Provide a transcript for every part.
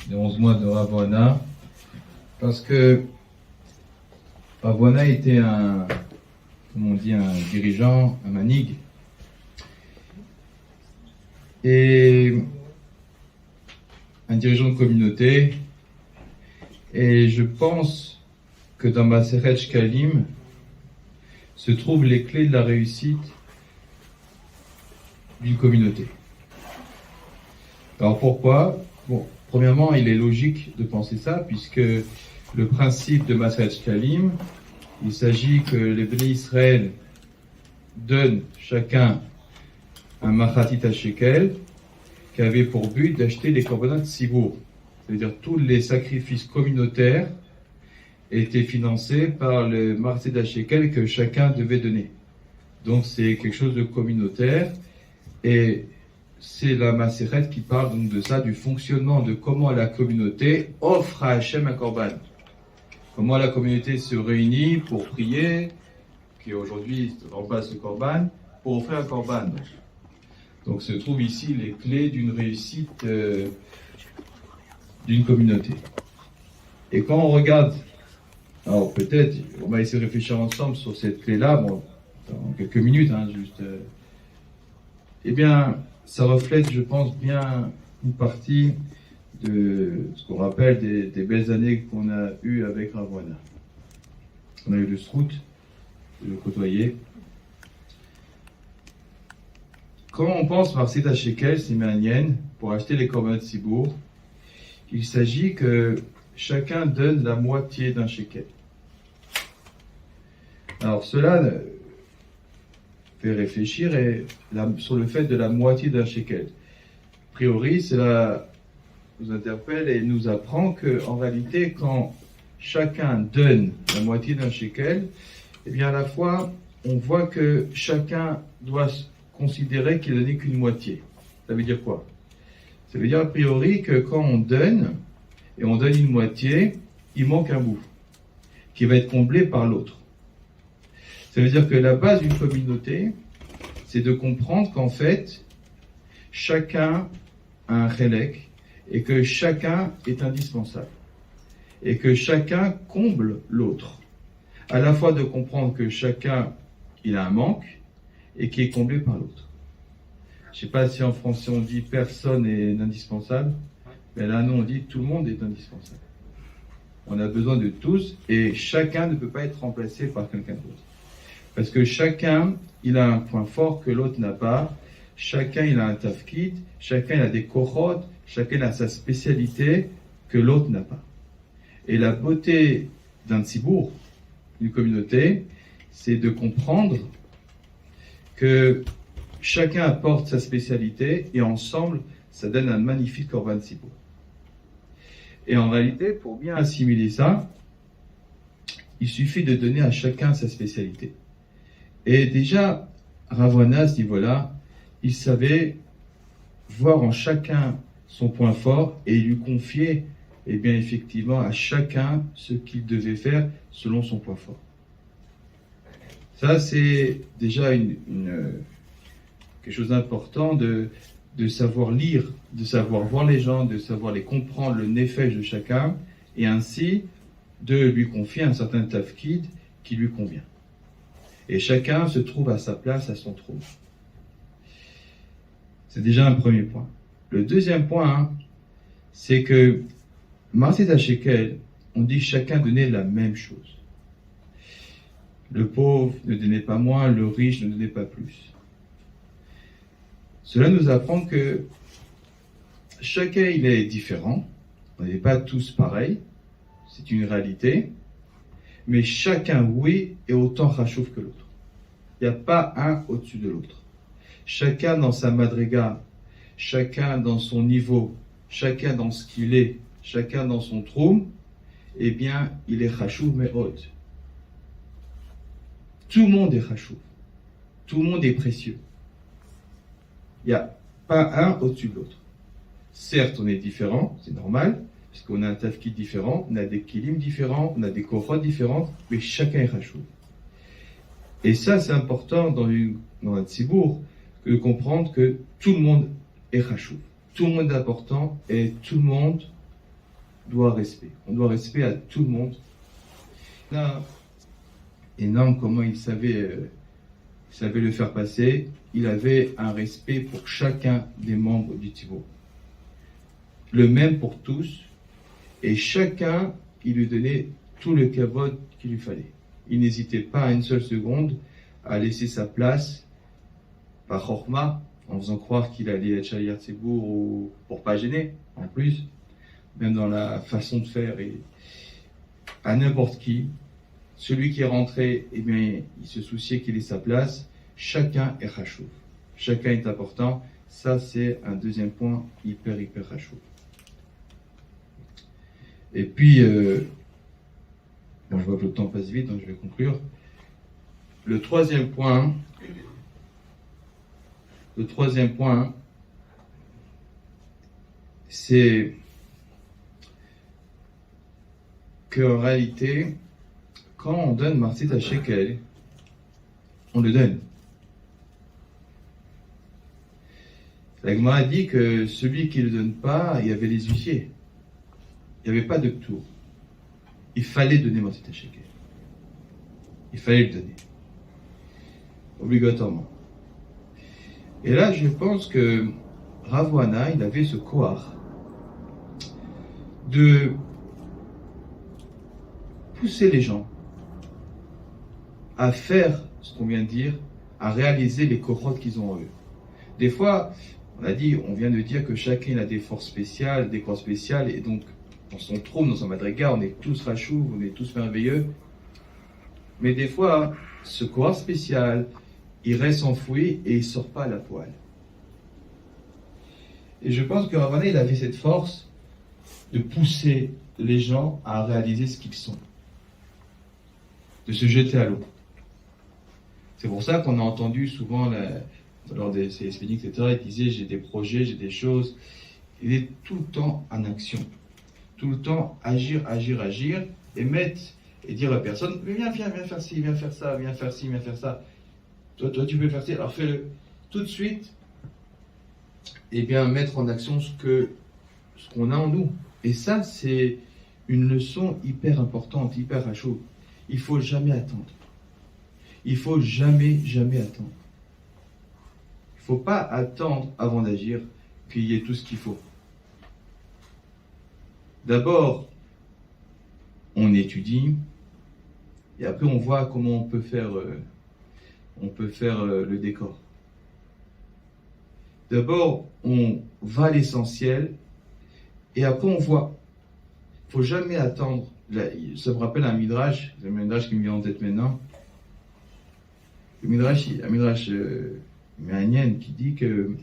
les 11 mois de Rav Hona, parce que Rav Hona était un dirigeant, un manig, et un dirigeant de communauté, et je pense que dans Maseret Shkalim se trouvent les clés de la réussite d'une communauté. Alors pourquoi ? Bon, premièrement, il est logique de penser ça, puisque le principe de Maseret Shkalim, il s'agit que les Bnei Israël donnent chacun un machatit à shekel qui avait pour but d'acheter les korbanot tzibour. C'est-à-dire tous les sacrifices communautaires étaient financés par le machatit à shekel que chacun devait donner. Donc c'est quelque chose de communautaire et c'est la Maseret qui parle donc de ça, du fonctionnement de comment la communauté offre à Hachem un korban. Comment la communauté se réunit pour prier, qui aujourd'hui remplace le korban, pour offrir un korban. Donc se trouvent ici les clés d'une réussite d'une communauté. Et quand on regarde, alors peut-être, on va essayer de réfléchir ensemble sur cette clé-là, bon, dans quelques minutes, juste. Eh bien, ça reflète, je pense, bien une partie de ce qu'on rappelle des belles années qu'on a eues avec Rav Hona. On a eu le srout, de le côtoyer. Quand on pense par Sita Shekel, Siméanienne, pour acheter les korbanot tzibour, il s'agit que chacun donne la moitié d'un shekel. Alors cela fait réfléchir sur le fait de la moitié d'un shekel. A priori, cela nous interpelle et nous apprend qu'en réalité, quand chacun donne la moitié d'un shekel, eh bien à la fois, on voit que chacun doit considérer qu'il n'a donné qu'une moitié. Ça veut dire quoi ? Ça veut dire a priori que quand on donne, et on donne une moitié, il manque un bout, qui va être comblé par l'autre. Ça veut dire que la base d'une communauté, c'est de comprendre qu'en fait, chacun a un chélek, et que chacun est indispensable, et que chacun comble l'autre. À la fois de comprendre que chacun, il a un manque, et qui est comblé par l'autre. Je ne sais pas si en français on dit personne est indispensable, mais là non, on dit tout le monde est indispensable. On a besoin de tous, et chacun ne peut pas être remplacé par quelqu'un d'autre. Parce que chacun, il a un point fort que l'autre n'a pas, chacun il a un tafkid, chacun il a des kohot, chacun a sa spécialité que l'autre n'a pas. Et la beauté d'un tzibour, d'une communauté, c'est de comprendre que chacun apporte sa spécialité et ensemble, ça donne un magnifique korban tzibour. Et en réalité, pour bien assimiler ça, il suffit de donner à chacun sa spécialité. Et déjà, Rav Hona, à ce niveau-là, il savait voir en chacun son point fort et lui confier, eh bien, effectivement, à chacun ce qu'il devait faire selon son point fort. Ça, c'est déjà quelque chose d'important de savoir lire, de savoir voir les gens, de savoir les comprendre, le nefesh de chacun, et ainsi de lui confier un certain tafkid qui lui convient. Et chacun se trouve à sa place, à son trône. C'est déjà un premier point. Le deuxième point, c'est que Maset HaShekel, on dit que chacun donnait la même chose. Le pauvre ne donnait pas moins, le riche ne donnait pas plus. Cela nous apprend que chacun il est différent, on n'est pas tous pareils, c'est une réalité, mais chacun, oui, est autant rachouf que l'autre. Il n'y a pas un au-dessus de l'autre. Chacun dans sa madriga, chacun dans son niveau, chacun dans ce qu'il est, chacun dans son troum, eh bien, il est rachouf mais haute. Tout le monde est rachouf. Tout le monde est précieux. Il n'y a pas un au-dessus de l'autre. Certes, on est différents, c'est normal, parce qu'on a un tafkid différent, on a des kilim différents, on a des kohot différentes, mais chacun est rachouf. Et ça, c'est important dans un tzibour, de comprendre que tout le monde est rachouf. Tout le monde est important et tout le monde doit respect. On doit respect à tout le monde. Là, énorme comment il savait le faire passer. Il avait un respect pour chacun des membres du Tzibur. Le même pour tous. Et chacun, il lui donnait tout le kavod qu'il lui fallait. Il n'hésitait pas à une seule seconde à laisser sa place par chorma, en faisant croire qu'il allait être Shaliach Tzibur ou pour pas gêner, en plus, même dans la façon de faire, et à n'importe qui. Celui qui est rentré, eh bien, il se souciait qu'il ait sa place. Chacun est chachouv. Chacun est important. Ça, c'est un deuxième point hyper chachouv. Et puis, bon, je vois que le temps passe vite, donc je vais conclure. Le troisième point, c'est qu'en réalité, quand on donne Martzit à Shekel, on le donne. La Gemara a dit que celui qui ne le donne pas, il y avait les huissiers. Il n'y avait pas de tour. Il fallait donner Martzit à Shekel. Il fallait le donner. Obligatoirement. Et là, je pense que Rav Hana, il avait ce koach de pousser les gens à faire ce qu'on vient de dire, à réaliser les kochot qu'ils ont en eux. Des fois, on vient de dire que chacun a des forces spéciales, des corps spéciales, et donc, dans son trône, dans son madriga, on est tous rachou, on est tous merveilleux. Mais des fois, ce corps spécial, il reste enfoui et il ne sort pas à la poêle. Et je pense que Rav Hana, il avait cette force de pousser les gens à réaliser ce qu'ils sont, de se jeter à l'eau. C'est pour ça qu'on a entendu souvent, lors des CSPD, etc., il disait, j'ai des projets, j'ai des choses. Il est tout le temps en action. Tout le temps agir, et mettre, et dire à la personne, mais viens faire ci, viens faire ça, viens faire ci, viens faire ça. Toi, tu peux faire ci, alors fais-le. Tout de suite, et bien, mettre en action ce qu'on a en nous. Et ça, c'est une leçon hyper importante, hyper à chaud. Il ne faut jamais attendre. Il ne faut jamais attendre. Il ne faut pas attendre avant d'agir qu'il y ait tout ce qu'il faut. D'abord, on étudie, et après on voit comment on peut faire le décor. D'abord, on va à l'essentiel, et après on voit. Il ne faut jamais attendre. Ça me rappelle un midrash qui me vient en tête maintenant. Un midrash méanien qui dit que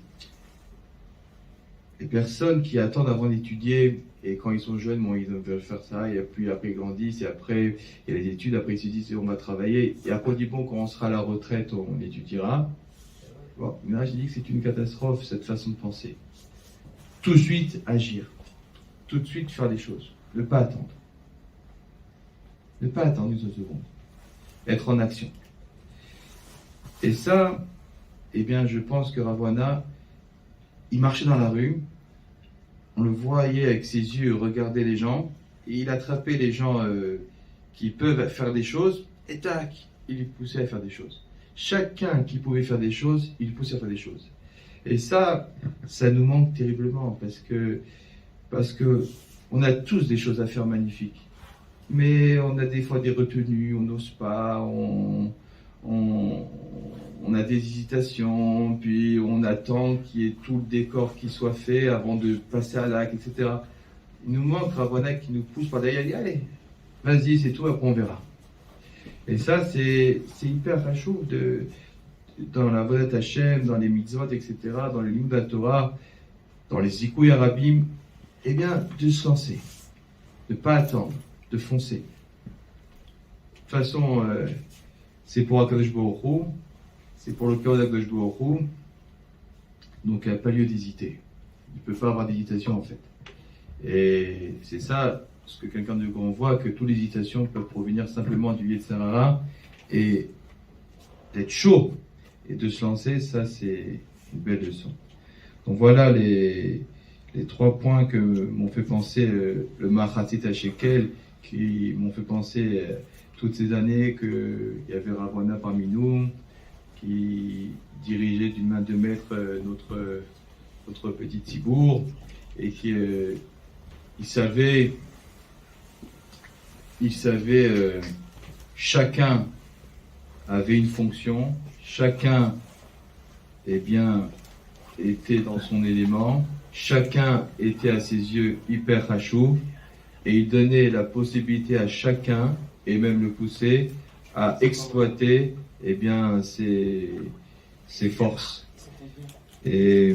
les personnes qui attendent avant d'étudier, et quand ils sont jeunes, bon, ils veulent faire ça, et puis après ils grandissent, et après il y a les études, après ils se disent on va travailler, et après on dit bon, quand on sera à la retraite, on étudiera. Bon, le midrash dit que c'est une catastrophe, cette façon de penser. Tout de suite agir, tout de suite faire des choses, ne pas attendre. Ne pas attendre une seule seconde. Être en action. Et ça, eh bien, je pense que Rav Hana, il marchait dans la rue, on le voyait avec ses yeux regarder les gens, et il attrapait les gens qui peuvent faire des choses, et tac, il les poussait à faire des choses. Chacun qui pouvait faire des choses, il poussait à faire des choses. Et ça nous manque terriblement, parce que on a tous des choses à faire magnifiques. Mais on a des fois des retenues, on n'ose pas, on a des hésitations, puis on attend qu'il y ait tout le décor qui soit fait avant de passer à l'acte, etc. Il nous manque Rav Hana qui nous pousse par derrière, il dit allez, vas-y, c'est tout, après on verra. Et ça, c'est hyper rachou dans la Vodat Hashem, dans les mitzvot, etc., dans les Limud Torah, dans les Zikouy Arabim, eh bien, de se lancer, de ne pas attendre, de foncer. De toute façon, c'est pour Akadosh Baruch Hu, c'est pour le cœur d'Akadosh Baruch Hu, donc il n'y a pas lieu d'hésiter. Il ne peut pas avoir d'hésitation en fait. Et c'est ça, ce que quelqu'un de grand voit, que toutes les hésitations peuvent provenir simplement du Yetzer Hara, et d'être chaud et de se lancer, ça c'est une belle leçon. Donc voilà les les 3 points que m'ont fait penser le Mahatit Shekel, qui m'ont fait penser toutes ces années qu'il y avait Ravona parmi nous, qui dirigeait d'une main de maître notre petit Tibour, et qui il savait chacun avait une fonction, chacun était dans son élément, chacun était à ses yeux hyper chachou, et il donnait la possibilité à chacun, et même le poussait, à exploiter ses forces. Et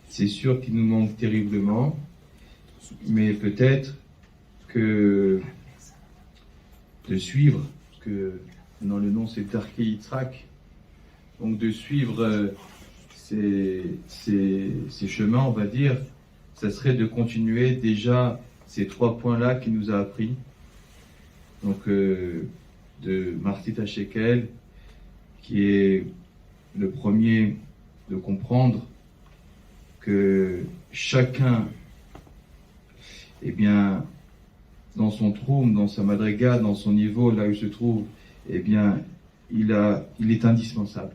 c'est sûr qu'il nous manque terriblement, mais peut-être que de suivre, parce que dans le nom c'est Darkei Yitzhak, donc de suivre ces chemins, on va dire, ça serait de continuer déjà ces 3 points-là qu'il nous a appris. Donc de Mahatit Shekel, qui est le premier de comprendre que chacun, dans son trône, dans sa madriga, dans son niveau, là où il se trouve, il est indispensable.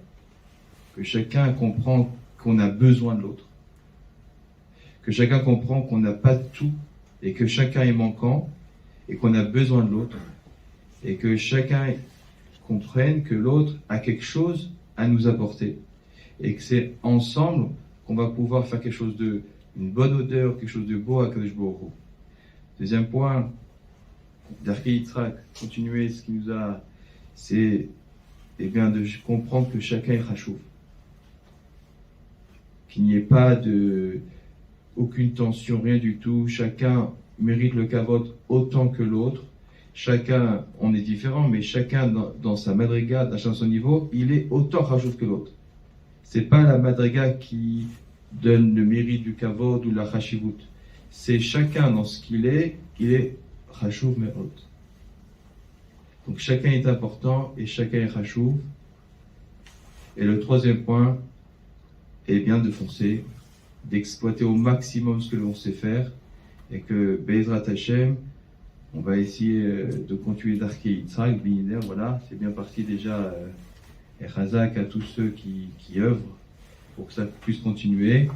Que chacun comprend qu'on a besoin de l'autre. Que chacun comprend qu'on n'a pas tout, et que chacun est manquant, et qu'on a besoin de l'autre. Et que chacun comprenne que l'autre a quelque chose à nous apporter. Et que c'est ensemble qu'on va pouvoir faire quelque chose une bonne odeur, quelque chose de beau à Kadosh Baruch Hu. Deuxième point, Darkei Yitzhak, continuer ce qui nous a, c'est de comprendre que chacun est chachouv. Qu'il n'y ait pas aucune tension, rien du tout. Chacun mérite le kavod autant que l'autre. Chacun, on est différent, mais chacun dans sa madriga, dans son niveau, il est autant chachouv que l'autre. C'est pas la madriga qui donne le mérite du kavod ou la chashivut. C'est chacun dans ce qu'il est chachouv me'od. Donc chacun est important et chacun est chachouv. Et le troisième point est bien de foncer, d'exploiter au maximum ce que l'on sait faire, et que Be'ezrat Hashem, on va essayer de continuer Darkei Yitzhak, B'iner, voilà, c'est bien parti déjà, et Chazak à tous ceux qui œuvrent pour que ça puisse continuer,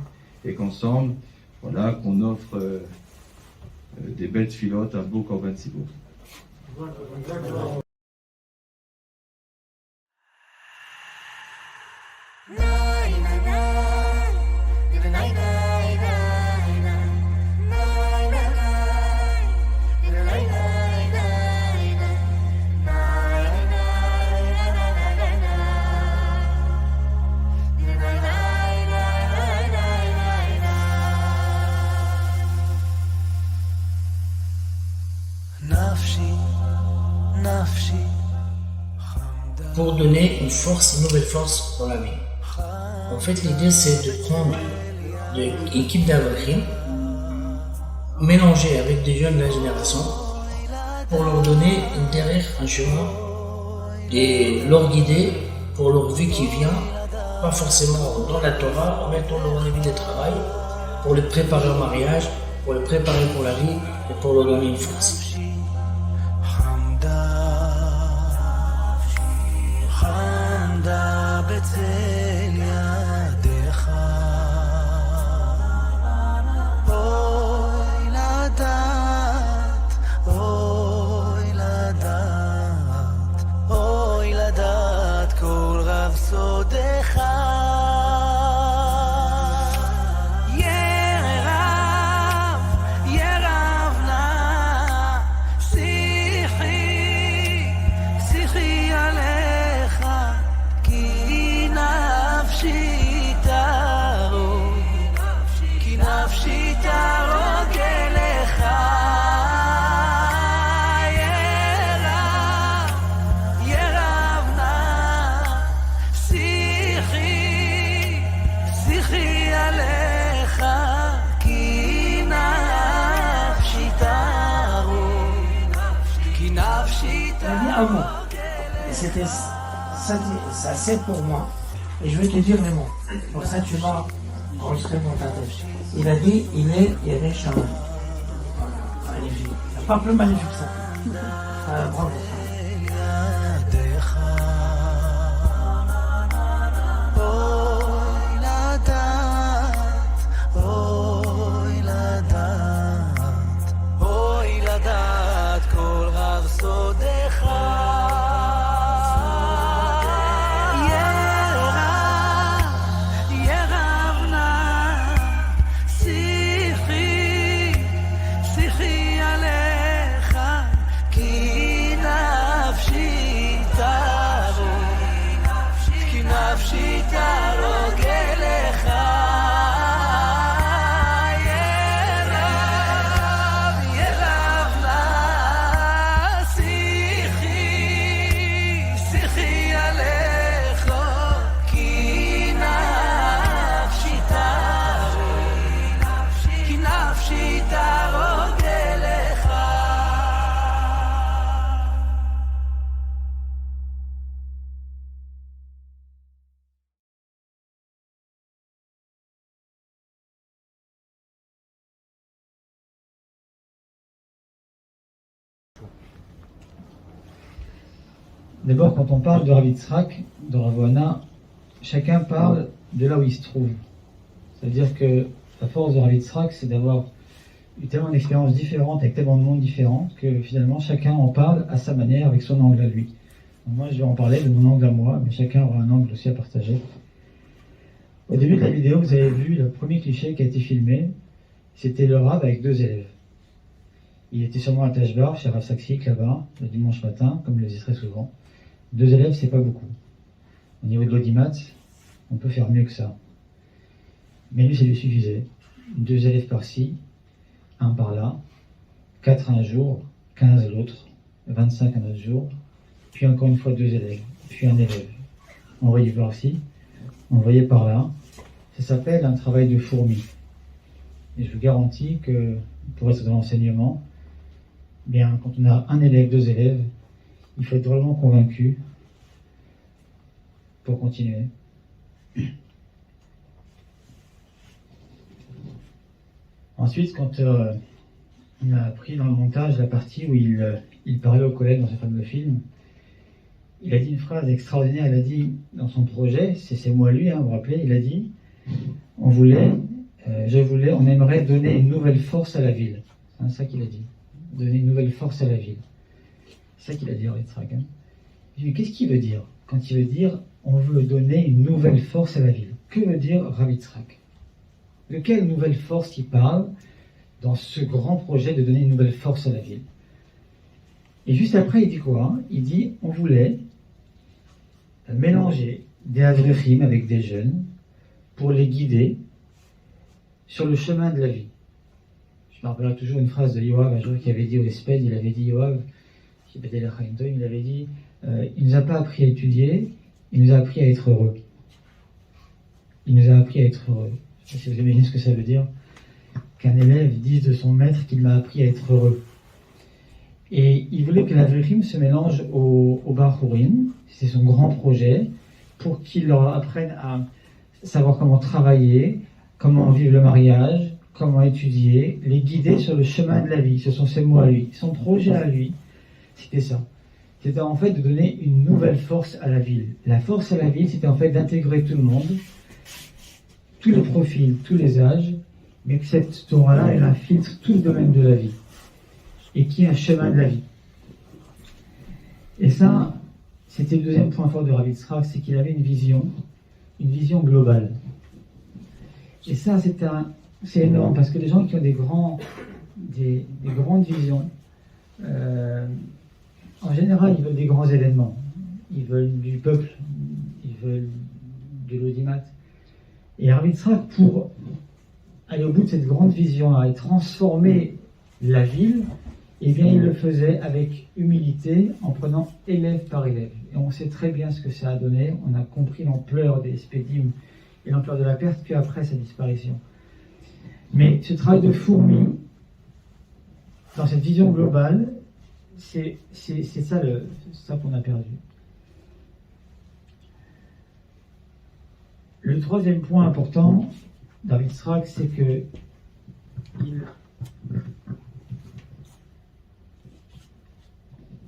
et qu'ensemble, voilà, qu'on offre des belles tfilotes, un beau Korban Tzibour. Pour donner une nouvelle force dans la vie. En fait, l'idée c'est de prendre une équipe d'Avachim, mélanger avec des jeunes de la génération, pour leur donner derrière un chemin et leur guider pour leur vie qui vient, pas forcément dans la Torah, mais dans leur vie de travail, pour les préparer au mariage, pour les préparer pour la vie et pour leur donner une force. Avant. Et c'était ça c'est pour moi. Et je vais te dire les mots. Pour ça tu vas enregistrement d'Adash. Il a dit, il est Yeré Shaman. Magnifique. Pas plus magnifique que ça. Bravo. D'abord, quand on parle de Rav Yitzhak, de Rav Ohana, chacun parle de là où il se trouve. C'est-à-dire que la force de Rav Yitzhak, c'est d'avoir eu tellement d'expériences différentes, avec tellement de mondes différents, que finalement chacun en parle à sa manière, avec son angle à lui. Donc moi, je vais en parler de mon angle à moi, mais chacun aura un angle aussi à partager. Au début de la vidéo, vous avez vu le premier cliché qui a été filmé, c'était le Rav avec 2 élèves. Il était sûrement à Tashbar, chez Rav Saksik, là-bas, le dimanche matin, comme je le dis très souvent. 2 élèves, c'est pas beaucoup. Au niveau de l'audimat, on peut faire mieux que ça. Mais lui, ça lui suffisait. 2 élèves par-ci, 1 par-là, 4 un jour, 15 l'autre, 25 un autre jour, puis encore une fois 2 élèves, puis un élève. Envoyé par-ci, envoyé par-là. Ça s'appelle un travail de fourmi. Et je vous garantis que, pour être dans l'enseignement, bien, quand on a un élève, 2 élèves, il faut être vraiment convaincu pour continuer. Ensuite, quand on a pris dans le montage la partie où il parlait aux collègues dans ce fameux film, il a dit une phrase extraordinaire. Il a dit, dans son projet, c'est moi lui, vous vous rappelez, il a dit, on aimerait donner une nouvelle force à la ville. C'est ça qu'il a dit. Donner une nouvelle force à la ville. C'est ça qu'il a dit, Rav Yitzhak. Mais qu'est-ce qu'il veut dire quand il veut dire on veut donner une nouvelle force à la ville? Que veut dire Rav Yitzhak? De quelle nouvelle force il parle dans ce grand projet de donner une nouvelle force à la ville? Et juste après, il dit quoi? Il dit on voulait mélanger des avrechim avec des jeunes pour les guider sur le chemin de la vie. Je me rappellerai toujours une phrase de Yoav, un jour qui avait dit au Esped, il avait dit Yoav, il avait dit il nous a pas appris à étudier, il nous a appris à être heureux. Il nous a appris à être heureux. Je ne sais pas si vous imaginez ce que ça veut dire, qu'un élève dise de son maître qu'il m'a appris à être heureux. Et il voulait que l'Avrechim se mélange au Bachurim, c'est son grand projet, pour qu'il leur apprenne à savoir comment travailler, comment vivre le mariage, comment étudier, les guider sur le chemin de la vie. Ce sont ses mots à lui. Son projet à lui, c'était ça. C'était en fait de donner une nouvelle force à la ville. La force à la ville, c'était en fait d'intégrer tout le monde, tous les profils, tous les âges, mais que cette Torah-là, elle infiltre tout le domaine de la vie. Et qui est un chemin de la vie. Et ça, c'était le deuxième point fort de Rav Yitzhak, c'est qu'il avait une vision globale. Et ça, c'est énorme, parce que les gens qui ont des grandes visions, en général, ils veulent des grands événements. Ils veulent du peuple, ils veulent de l'audimat. Et Rav Yitzhak, pour aller au bout de cette grande vision-là et transformer la ville, eh bien, il le faisait avec humilité, en prenant élève par élève. Et on sait très bien ce que ça a donné. On a compris l'ampleur des spédim et l'ampleur de la perte, puis après sa disparition. Mais ce travail de fourmi, dans cette vision globale, c'est ça qu'on a perdu. Le troisième point important, David Srak, c'est que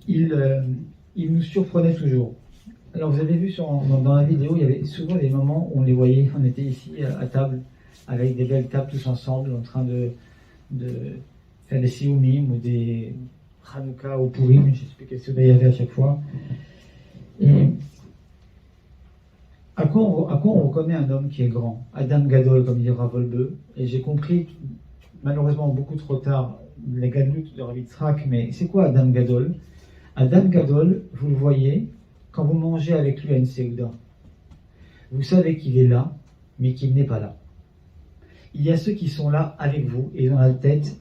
il nous surprenait toujours. Alors vous avez vu dans la vidéo, il y avait souvent des moments où on les voyait, on était ici à table, avec des belles tables tous ensemble, en train de faire des Sioumim ou des Hanouka ou Purim, je ne sais plus quel souda il y avait à chaque fois. Et à quoi on reconnaît un homme qui est grand? Adam Gadol, comme dit Rav Wolbe. Et j'ai compris, malheureusement beaucoup trop tard, les Gadlut de Rav Yitzhak, mais c'est quoi Adam Gadol? Adam Gadol, vous le voyez, quand vous mangez avec lui à une Seouda, vous savez qu'il est là, mais qu'il n'est pas là. Il y a ceux qui sont là avec vous, et ils ont la tête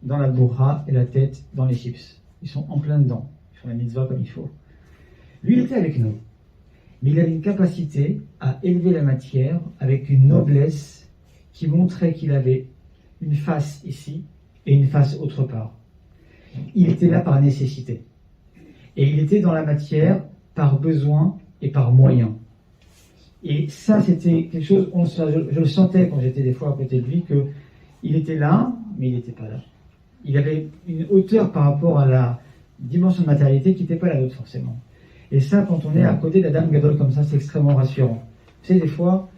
dans la bourra et la tête dans les chips. Ils sont en plein dedans. Ils font la mitzvah comme il faut. Lui, il était avec nous. Mais il avait une capacité à élever la matière avec une noblesse qui montrait qu'il avait une face ici et une face autre part. Il était là par nécessité. Et il était dans la matière par besoin et par moyen. Et ça, c'était quelque chose, je le sentais quand j'étais des fois à côté de lui, qu'il était là, mais il n'était pas là. Il avait une hauteur par rapport à la dimension de matérialité qui n'était pas la nôtre forcément. Et ça, quand on est à côté d'Adam Gadol comme ça, c'est extrêmement rassurant. Vous savez, des fois,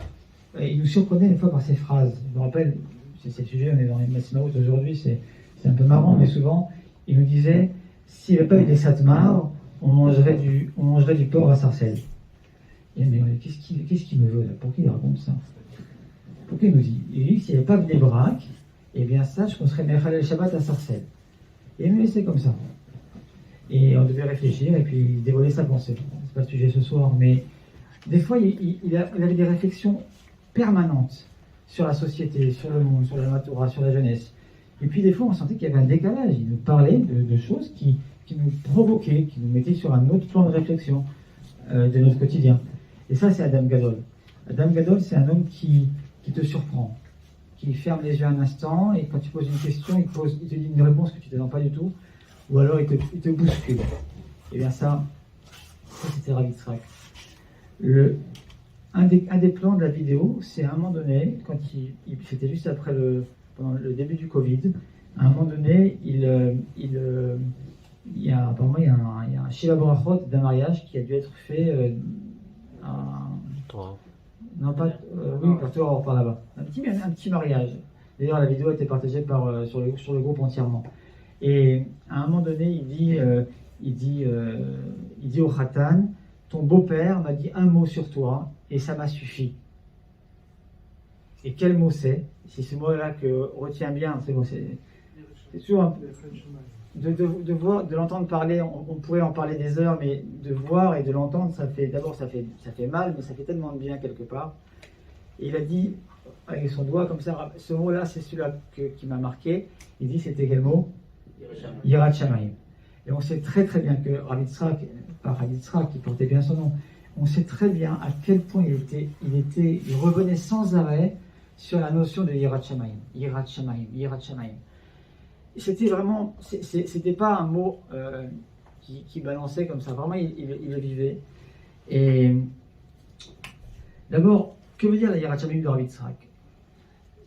il nous surprenait des fois par ses phrases. Je me rappelle, c'est le sujet, on est dans les Massimaout aujourd'hui, c'est un peu marrant, mais souvent, il nous disait, s'il n'y avait pas eu des satmars, on mangerait du porc à sarcelles. Et mais qu'est-ce qu'il me veut là? Pourquoi il raconte ça? Pourquoi il nous dit? Il dit que s'il n'y avait pas des braques, eh bien sache qu'on serait Mechal el Shabbat à sarcelles. Et il nous laissait comme ça. Et on devait réfléchir et puis dévoiler sa pensée. C'est pas le sujet ce soir, mais des fois il avait des réflexions permanentes sur la société, sur le monde, sur la Matorah, sur la jeunesse. Et puis des fois on sentait qu'il y avait un décalage. Il nous parlait de choses qui nous provoquaient, qui nous mettaient sur un autre plan de réflexion de notre quotidien. Et ça, c'est Adam Gadol. Adam Gadol, c'est un homme qui te surprend, qui ferme les yeux un instant, et quand tu poses une question, il te dit une réponse que tu ne t'attends pas du tout, ou alors il te bouscule. Et bien ça c'était Rav Yitzhak. Un des plans de la vidéo, c'est à un moment donné, quand c'était juste après pendant le début du Covid, à un moment donné, il y a un Shiva Brachot d'un mariage qui a dû être fait par Torah, par là-bas. Un petit mariage. D'ailleurs, la vidéo a été partagée sur le groupe entièrement. Et à un moment donné, il dit au Khatan, ton beau-père m'a dit un mot sur toi et ça m'a suffi. Et quel mot c'est? C'est ce mot-là que retiens bien. C'est toujours un peu. De l'entendre parler, on pourrait en parler des heures, mais de voir et de l'entendre, ça fait mal, mais ça fait tellement de bien quelque part. Et il a dit, avec son doigt comme ça, ce mot-là, c'est celui-là qui m'a marqué. Il dit, c'était quel mot? Yirat Shamayim. Et on sait très très bien que Rav Yitzhak, qui portait bien son nom, on sait très bien à quel point il revenait sans arrêt sur la notion de Yirat Shamayim. Yirat Shamayim, Yirat Shamayim. C'était vraiment, c'était pas un mot qui balançait comme ça, vraiment il le vivait. Et d'abord, que veut dire la Yirat Shamayim de Rav Yitzhak?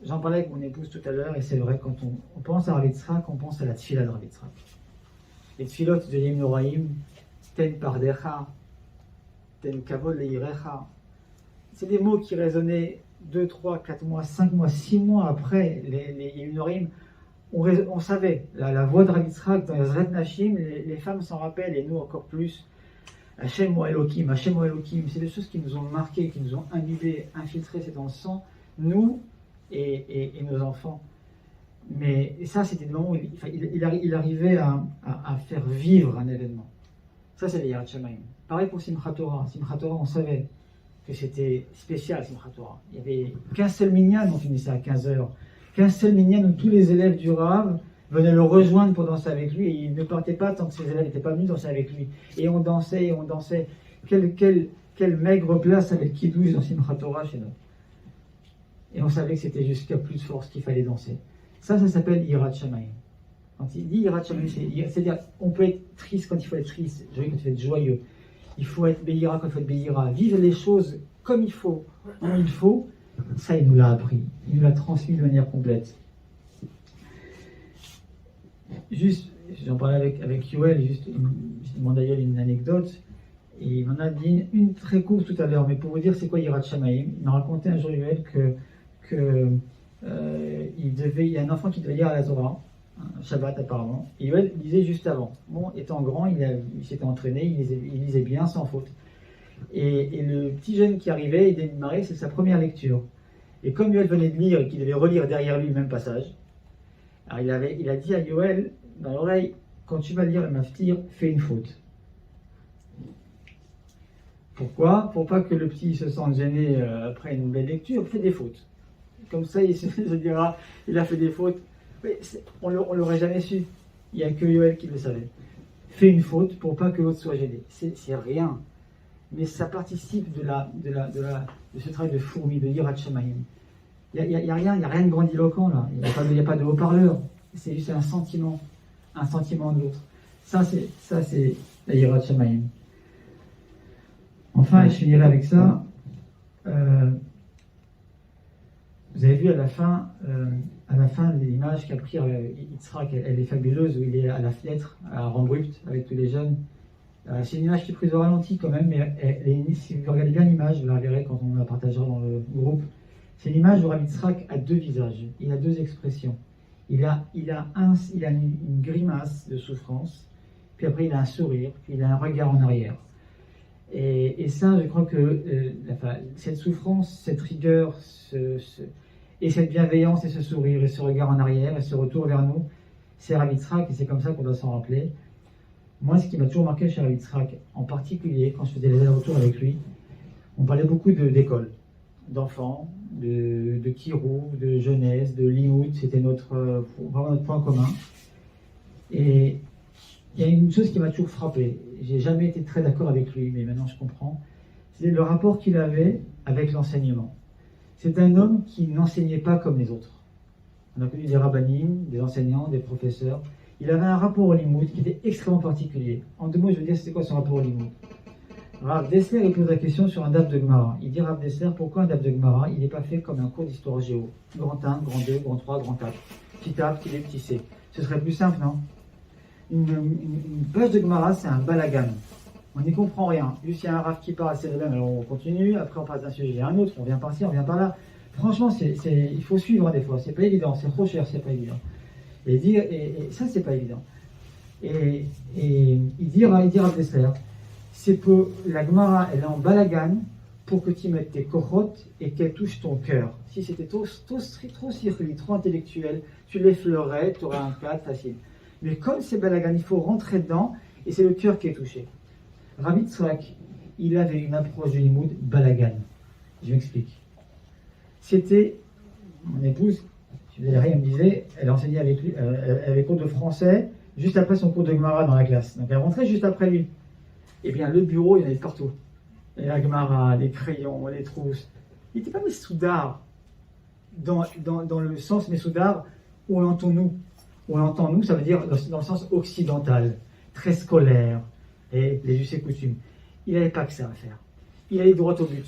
J'en parlais avec mon épouse tout à l'heure, et c'est vrai, quand on pense à Rav Yitzhak, on pense à la tfila de Rav Yitzhak. Les tfilot de Yom Noraim, ten pardecha, ten kavod leirecha, c'est des mots qui résonnaient 2, 3, 4 mois, 5 mois, 6 mois après les Yom Noraim. On savait, la voix de Rav Yitzhak dans les Zret Nashim, les femmes s'en rappellent, et nous encore plus. Hashem ou Elohim, c'est des choses qui nous ont marqués, qui nous ont imbibés, infiltrés, c'est dans le sang, nous et nos enfants. Mais ça, c'était le moment où il arrivait à faire vivre un événement. Ça, c'est les Yirat Shamayim. Pareil pour Simchat Torah. Simchat Torah, on savait que c'était spécial, Simchat Torah. Il n'y avait qu'un seul minyan, on finissait à 15h. Qu'un seul minyan où tous les élèves du Rav venaient le rejoindre pour danser avec lui, et il ne partait pas tant que ses élèves n'étaient pas venus danser avec lui. Et on dansait, Quelle maigre place avec Kiddush dans Simchat Torah chez nous. Et on savait que c'était jusqu'à plus de force qu'il fallait danser. Ça s'appelle Yirat Shamayim. Quand il dit Yirat Shamayim, c'est-à-dire on peut être triste quand il faut être triste, joyeux quand il faut être joyeux. Il faut être Be'ira quand il faut être Be'ira. Vivre les choses comme il faut, où il faut, Ça, il nous l'a appris. Il nous l'a transmis de manière complète. Juste, j'en parlais avec Yoel, je demandais à Yoel une anecdote, et il m'en a dit une très courte tout à l'heure, mais pour vous dire c'est quoi Yirat Shamayim, il m'a raconté un jour Yoel il y a un enfant qui devait lire à la Torah, Shabbat apparemment, et Yoel lisait juste avant. Bon, étant grand, il s'était entraîné, il lisait bien sans faute. Et le petit jeune qui arrivait, il démarrait, c'est sa première lecture. Et comme Yoel venait de lire et qu'il devait relire derrière lui le même passage, alors il a dit à Yoel dans l'oreille, quand tu vas lire le maftir, fais une faute. Pourquoi? Pour pas que le petit se sente gêné après une belle lecture, fais des fautes. Comme ça, il se dira, il a fait des fautes. Mais on l'aurait jamais su. Il n'y a que Yoel qui le savait. Fais une faute pour pas que l'autre soit gêné. C'est rien. Mais ça participe de ce travail de fourmi, de Yirat Shamayim. Il n'y a rien de grandiloquent là. Il n'y a pas de haut-parleur. C'est juste un sentiment de l'autre. Ça c'est la Yirat Shamayim. Enfin, et je finirai avec ça. Vous avez vu à la fin l'image qu'a pris Yitzhak, elle est fabuleuse, où il est à la fenêtre, à Rembrucht, avec tous les jeunes. C'est une image qui est prise au ralenti quand même, mais si vous regardez bien l'image, vous la verrez quand on la partagera dans le groupe. C'est une image où Rabbi Yitzhak a deux visages, il a deux expressions. Il a une grimace de souffrance, puis après il a un sourire, puis il a un regard en arrière. Et ça, je crois que cette souffrance, cette rigueur, et cette bienveillance, et ce sourire, et ce regard en arrière, et ce retour vers nous, c'est Rabbi Yitzhak, et c'est comme ça qu'on doit s'en rappeler. Moi, ce qui m'a toujours marqué chez Rabbi Yitzhak, en particulier quand je faisais les allers-retours avec lui, on parlait beaucoup d'école, d'enfants, de kirou, de jeunesse, de limoud, c'était vraiment notre point commun. Et il y a une chose qui m'a toujours frappé, j'ai jamais été très d'accord avec lui, mais maintenant je comprends, c'est le rapport qu'il avait avec l'enseignement. C'est un homme qui n'enseignait pas comme les autres. On a connu des rabbanim, des enseignants, des professeurs. Il avait un rapport au limoud qui était extrêmement particulier. En deux mots, je veux dire, c'est quoi son rapport au limoud? Rav Dessler, il pose la question sur un daf de Gemara. Il dit, Rav Dessler, pourquoi un daf de Gemara, il n'est pas fait comme un cours d'histoire géo? Grand 1, grand 2, grand 3, grand 4. Petit A, petit B, petit C. Ce serait plus simple, non? Une page de Gemara, c'est un balagan. On n'y comprend rien. Juste, il y a un Rav qui parle, c'est le même, alors on continue. Après, on passe d'un sujet à un autre. On vient par-ci, on vient par-là. Franchement, il faut suivre des fois. C'est pas évident. C'est trop cher, c'est pas évident. Et ça, c'est pas évident. Et il dit Rav Dessler, c'est que la Gemara, elle est en balagan pour que tu mettes tes kochot et qu'elle touche ton cœur. Si c'était trop circuit, trop intellectuel, tu l'effleurais, tu aurais un cadre facile. Mais comme c'est balagan, il faut rentrer dedans et c'est le cœur qui est touché. Rabbi Yitzhak, il avait une approche du limoud balagan. Je m'explique. C'était mon épouse, je ne disais rien, elle me disait, elle enseignait avec lui, elle avait cours de français juste après son cours de Gemara dans la classe. Donc elle rentrait juste après lui. Eh bien, le bureau, il y en avait partout. Et la Gemara, les crayons, les trousses. Il n'était pas Messoudar dans le sens Messoudar où on l'entend nous. Où on l'entend nous, ça veut dire dans le sens occidental, très scolaire, et les us et coutumes. Il n'avait pas que ça à faire. Il allait droit au but.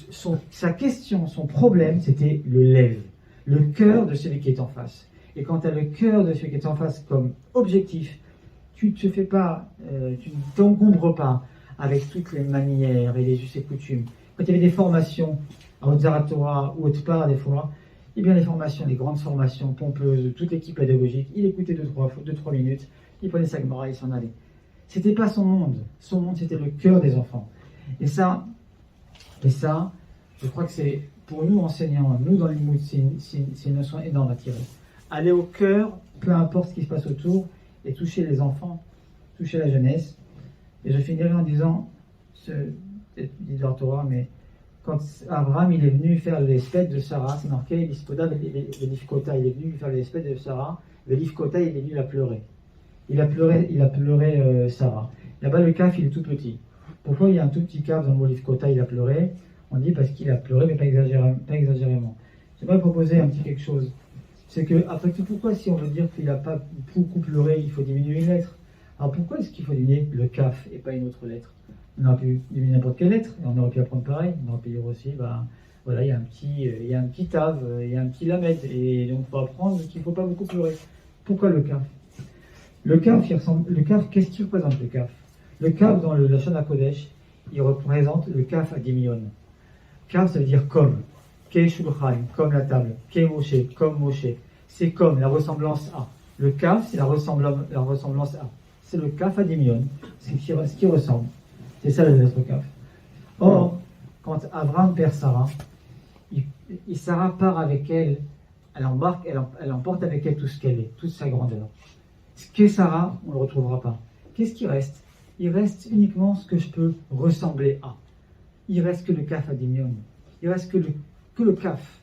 Sa question, son problème, c'était le lève, le cœur de celui qui est en face. Et quand tu as le cœur de celui qui est en face comme objectif, tu ne te fais pas, tu ne t'encombres pas avec toutes les manières et les us et coutumes. Quand il y avait des formations à Haute-Zaratora ou Haute-Par des fois, eh bien les formations, les grandes formations pompeuses de toute l'équipe pédagogique, il écoutait 2-3 minutes, il prenait sa Gemara, il s'en allait. C'était pas son monde. Son monde, c'était le cœur des enfants. Et ça, je crois que c'est, pour nous enseignants, nous dans le limoud, c'est une notion énorme à tirer. Aller au cœur, peu importe ce qui se passe autour, et toucher les enfants, toucher la jeunesse. Et je finirai en disant, c'est l'histoire Torah, mais quand Abraham il est venu faire l'espèce de Sarah, c'est marqué, l'Iskoda, l'Ifkota, il est venu faire l'espèce de Sarah, l'Ifkota, il est venu la pleurer. Il a pleuré Sarah. Là-bas, le kaf, il est tout petit. Pourquoi il y a un tout petit kaf dans le mot l'Ifkota, il a pleuré? On dit parce qu'il a pleuré, mais pas exagérément. J'aimerais proposer un petit quelque chose. C'est que, après tout, pourquoi si on veut dire qu'il n'a pas beaucoup pleuré, il faut diminuer une lettre? Alors pourquoi est-ce qu'il faut diminuer le kaf et pas une autre lettre? On aurait pu diminuer n'importe quelle lettre, et on aurait pu apprendre pareil. On aurait pu dire aussi, Voilà, il y a un petit Tav, il y a un petit Lamed, et donc il faut apprendre qu'il ne faut pas beaucoup pleurer. Pourquoi le Kaf? Le Kaf, qu'est-ce qu'il représente le Kaf? Le Kaf, dans le Lashon HaKodesh, il représente le Kaf à Dimion. Kaf, ça veut dire comme. Ke Shulchan, comme la table. Ke Moshe, comme Moshe. C'est comme, la ressemblance à. Le Kaf, c'est la ressemblance à. C'est le Kaf à Dimion, ce qui ressemble. C'est ça le lettre Kaf. Or, quand Abraham perd Sarah, Sarah part avec elle, elle emporte avec elle tout ce qu'elle est, toute sa grandeur. Ce qu'est Sarah, on ne le retrouvera pas. Qu'est-ce qui reste? Il reste uniquement ce que je peux ressembler à. Il reste que le Kaf à Dimion. Il reste que le Kaf.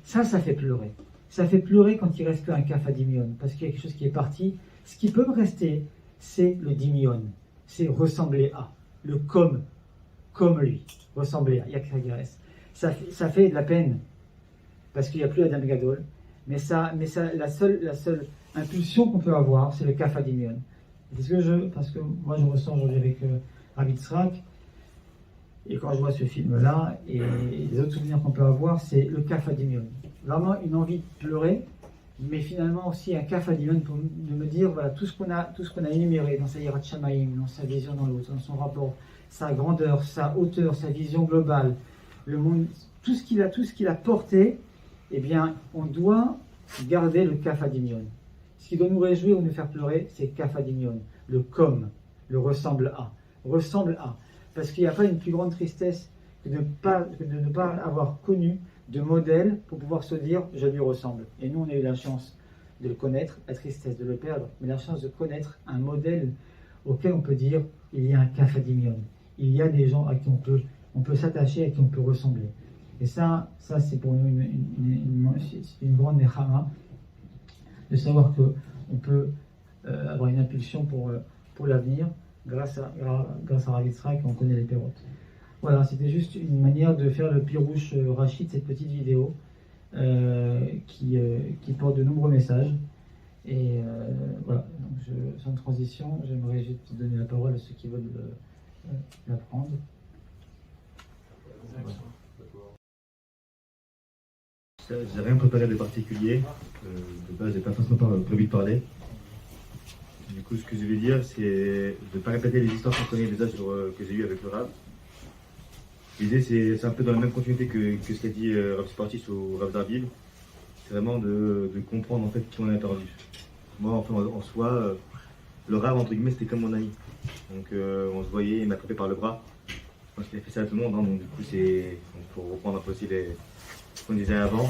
Ça fait pleurer. Ça fait pleurer quand il reste qu'un Kaf à Dimion, parce qu'il y a quelque chose qui est parti. Ce qui peut me rester, c'est le Dimion. C'est ressembler à. Le comme lui. Ressembler à. Il y a que ça qui reste. Ça fait de la peine, parce qu'il n'y a plus Adam Gadol. Mais la seule impulsion qu'on peut avoir, c'est le Kaf à Dimion. Parce que moi je ressens aujourd'hui avec Rav Yitzhak, et quand je vois ce film-là, et les autres souvenirs qu'on peut avoir, c'est le Kaf à Dimion. Vraiment une envie de pleurer, mais finalement aussi un Kaf à Dimion pour me dire, voilà, tout ce qu'on a énuméré dans sa Yirat Shamayim, dans sa vision dans l'autre, dans son rapport, sa grandeur, sa hauteur, sa vision globale, le monde, tout ce qu'il a porté, eh bien, on doit garder le Kaf à Dimion. Ce qui doit nous réjouir ou nous faire pleurer, c'est Kaf à Dimion, le comme, le ressemble à. Parce qu'il n'y a pas une plus grande tristesse que de ne pas avoir connu de modèle pour pouvoir se dire je lui ressemble. Et nous, on a eu la chance de le connaître, la tristesse de le perdre, mais la chance de connaître un modèle auquel on peut dire il y a un Kaf à Dimion. Il y a des gens à qui on peut s'attacher, à qui on peut ressembler. Et ça c'est pour nous une grande nechama de savoir qu'on peut avoir une impulsion pour l'avenir grâce à Rav Yitzhak, on connaît les pérotes. Voilà, c'était juste une manière de faire le pirouche Rachid, cette petite vidéo qui porte de nombreux messages. Et voilà, donc sans transition, j'aimerais juste donner la parole à ceux qui veulent l'apprendre. Voilà. J'ai rien préparé de particulier. De base, j'ai pas forcément prévu de parler. Du coup, ce que je vais dire, c'est de ne pas répéter les histoires qu'on connaît déjà que j'ai eues avec le Rav. L'idée, c'est un peu dans la même continuité que ce qu'a dit Rav Sportis ou Rav Darbil. C'est vraiment de comprendre en fait qui on a perdu. Moi, enfin, en soi, le Rav, entre guillemets, c'était comme mon ami. Donc, on se voyait, il m'attrapait par le bras. Je pense qu'il a fait ça à tout le monde. Hein, donc, du coup, pour reprendre un peu aussi ce qu'on disait avant.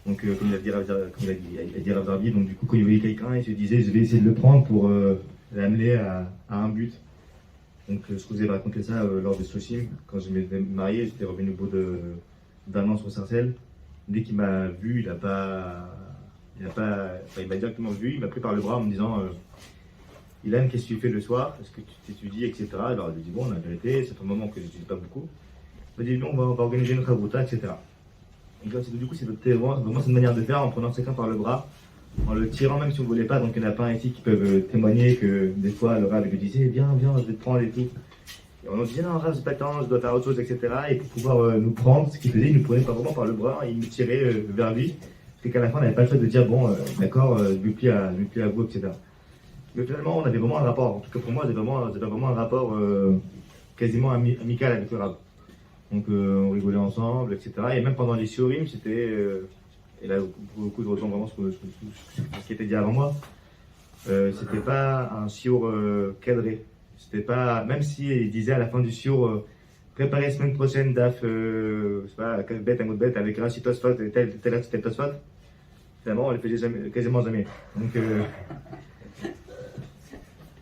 Donc, comme il a dit Rav Darbil, donc du coup, quand il voyait quelqu'un, il se disait, je vais essayer de le prendre pour l'amener à un but. Donc, je vous ai raconté ça lors de Sochim. Quand je m'étais marié, j'étais revenu au bout d'un an sur Sarcelles. Dès qu'il m'a vu, il m'a directement vu, il m'a pris par le bras en me disant Ilan, qu'est-ce que tu fais le soir? Est-ce que tu t'étudies, etc. Alors, je lui ai dit, bon, la vérité, ça fait un moment que je n'étudie pas beaucoup. Il m'a dit, non, on va organiser notre avouta, etc. Et du coup, c'est vraiment cette manière de faire en prenant chacun par le bras, en le tirant, même si on ne voulait pas. Donc, il y en a pas ici qui peuvent témoigner que des fois, le Rav lui disait, viens, je vais te prendre et tout. Et on nous disait, non, Rav, j'ai pas le temps, je dois faire autre chose, etc. Et pour pouvoir nous prendre, ce qu'il faisait, il nous prenait pas vraiment par le bras, il nous tirait vers lui. Parce qu'à la fin, on n'avait pas le choix de dire, bon, d'accord, je lui plie à vous, etc. Mais finalement, on avait vraiment un rapport. En tout cas, pour moi, j'avais vraiment un rapport quasiment amical avec le Rav. Donc, on rigolait ensemble, etc. Et même pendant les shiurim, c'était. Et là, pour le coup, je ressens vraiment ce qui était dit avant moi. C'était pas un shiur cadré. C'était pas. Même s'il disait à la fin du shiur, préparez semaine prochaine, DAF, je sais pas, 4 bêtes, un autre bête, avec Rashi Tosfot et tel Tosfot. Finalement, on le faisait quasiment jamais. Donc,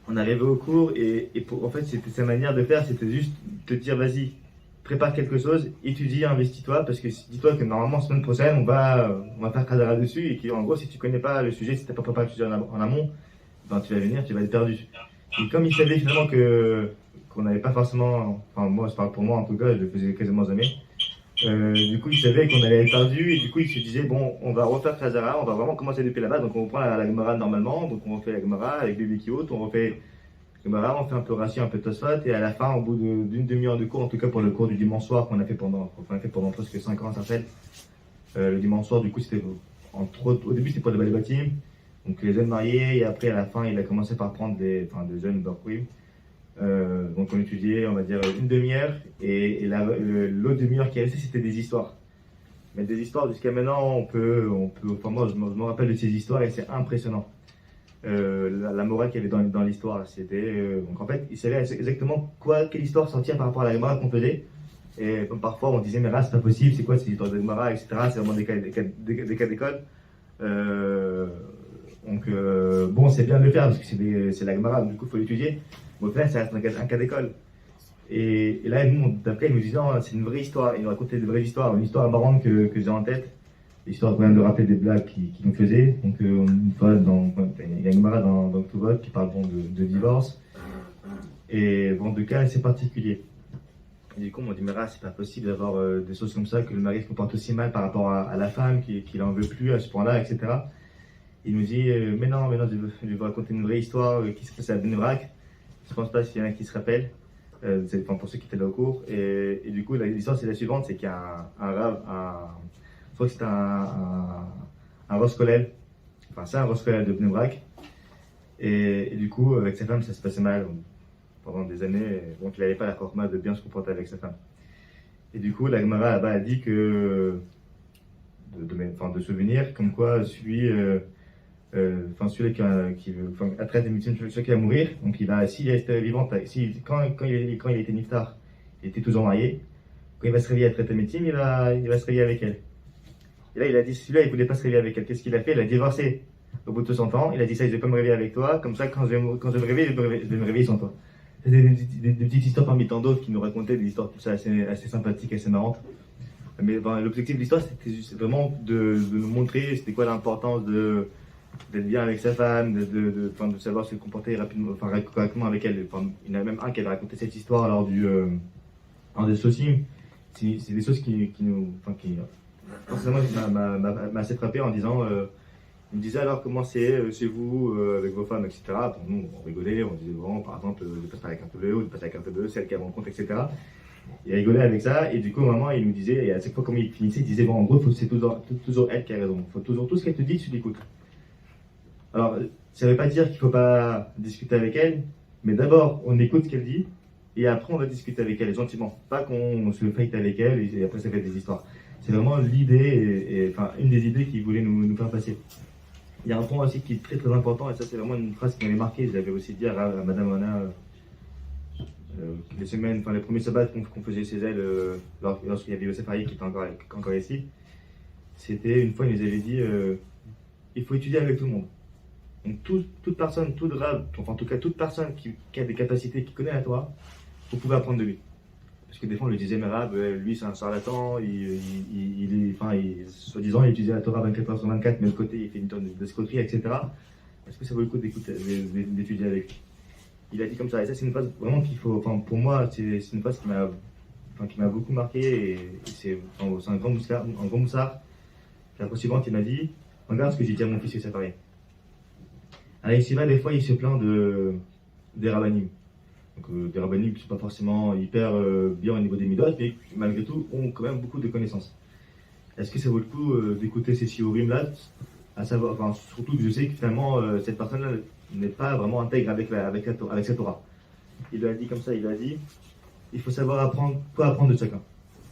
on arrivait au cours et en fait, c'était sa manière de faire, c'était juste te dire, vas-y, prépare quelque chose, étudie, investis-toi, parce que dis-toi que normalement, semaine prochaine, on va faire Khazara dessus, et qu'en gros, si tu connais pas le sujet, si tu n'as pas préparé le sujet en amont, ben, tu vas venir, tu vas être perdu. Et comme il savait finalement qu'on n'avait pas forcément, enfin moi, je parle pour moi en tout cas, je le faisais quasiment jamais, du coup, il savait qu'on allait être perdu, et du coup, il se disait, bon, on va refaire Khazara, on va vraiment commencer depuis là-bas, donc on reprend la Gemara normalement, donc on refait la Gemara avec Bibi Kiot, on refait Gemara, on fait un peu Rashi, un peu Tosfot, et à la fin, au bout d'une demi-heure de cours, en tout cas pour le cours du dimanche soir qu'on a fait pendant presque 5 ans, ça s'appelle. Le dimanche soir, du coup, c'était au début, c'était pour les balibatim, donc les jeunes mariés, et après, à la fin, il a commencé par prendre des jeunes Berkouim. Donc on étudiait, on va dire, une demi-heure, et l'autre demi-heure qui est restée, c'était des histoires. Mais des histoires, jusqu'à maintenant, enfin moi, je me rappelle de ces histoires, et c'est impressionnant. La morale qu'il y avait dans l'histoire, c'était donc en fait il savait exactement quelle histoire sortir par rapport à la Gemara qu'on faisait, et parfois on disait mais là c'est pas possible, c'est quoi ces histoires de Gemara, etc. C'est vraiment des cas d'école. Donc bon, c'est bien de le faire parce que c'est la Gemara, du coup il faut l'étudier, mais au final ça reste un cas d'école. Et là d'après il nous disait non, c'est une vraie histoire, il nous racontait de vraies histoires, une histoire marrante que j'ai en tête. Histoire quand même de rappeler des blagues qu'il nous faisait. Donc une fois, il y a une Gemara dans Ktuvot qui parle de divorce. Et bon, de cas assez particuliers. Et du coup, on dit, mais là, c'est pas possible d'avoir des choses comme ça, que le mari se comporte aussi mal par rapport à la femme, qu'il en veut plus à ce point-là, etc. Il nous dit, mais non, je vais vous raconter une vraie histoire qui se passe à Ben Brak. Je pense pas s'il y en a qui se rappellent. C'est pour ceux qui étaient là au cours. Et du coup, l'histoire, c'est la suivante, c'est qu'il y a un rave, je crois que c'était un Rosh Kollel, enfin c'est un Rosh Kollel de Bnei Brak, et du coup avec sa femme ça se passait mal pendant des années, donc il n'avait pas la chorma de bien se comporter avec sa femme. Et du coup la Gemara là-bas a dit que, de souvenir, comme quoi celui-là qui a traité des médecines, celui qui va mourir, donc s'il était vivant, quand il a été niftar, il était toujours marié, quand il va se réveiller à traiter médecine, il va se réveiller avec elle. Et là, il a dit, celui-là, il voulait pas se réveiller avec elle. Qu'est-ce qu'il a fait? Il a divorcé au bout de 200 ans. Il a dit ça, je vais pas me réveiller avec toi. Comme ça, quand je vais me réveiller, je vais me réveiller sans toi. C'était des petites histoires parmi tant d'autres qui nous racontaient des histoires tout ça assez sympathiques, assez marrantes. Mais l'objectif de l'histoire, c'était juste vraiment de nous montrer c'était quoi l'importance d'être bien avec sa femme, de savoir se comporter rapidement, correctement avec elle. Il y en a même un qui avait raconté cette histoire lors des Sosim. C'est des choses qui nous, forcément, m'a assez frappé en disant, il me disait alors comment c'est chez vous avec vos femmes, etc. Bon, nous on rigolait, on disait bon, par exemple de passer avec un peu de ou de passer avec un peu de celle qui rencontre, etc. Il rigolait avec ça, et du coup maman il nous disait, et à chaque fois comme il finissait, il disait bon en gros c'est toujours elle qui a raison, faut toujours tout ce qu'elle te dit tu l'écoutes. Alors ça veut pas dire qu'il faut pas discuter avec elle, mais d'abord on écoute ce qu'elle dit, et après on va discuter avec elle gentiment, pas qu'on se fight avec elle et après ça fait des histoires. C'est vraiment l'idée, une des idées qu'il voulait nous faire passer. Il y a un point aussi qui est très très important, et ça c'est vraiment une phrase qui m'avait marqué, je l'avais aussi dit à Madame Anna les premiers sabbats qu'on faisait chez elle lorsqu'il y avait Yosef Haïk qui était encore ici. C'était une fois, il nous avait dit il faut étudier avec tout le monde. Donc toute personne, tout rab, en tout cas toute personne qui a des capacités, qui connaît la Torah, vous pouvez apprendre de lui. Parce que des fois on le disait, mais Rab, lui c'est un charlatan, soi-disant il étudie la Torah 24 heures sur 24, mais de côté il fait une tonne d'escroquerie, etc. Est-ce que ça vaut le coup d'étudier avec lui? Il a dit comme ça, et ça c'est une phrase vraiment qu'il faut, pour moi c'est une phrase qui m'a beaucoup marqué, et c'est un grand moussard. La fois suivante il m'a dit, regarde ce que j'ai dit à mon fils et ça paraît. À la des fois il se plaint des rabbanim. Donc, des rabbanim qui ne sont pas forcément hyper bien au niveau des midot, mais malgré tout ont quand même beaucoup de connaissances. Est-ce que ça vaut le coup d'écouter ces shiurim là, à savoir, surtout que je sais que finalement cette personne-là n'est pas vraiment intègre avec sa Torah. Il a dit comme ça, il faut savoir quoi apprendre de chacun.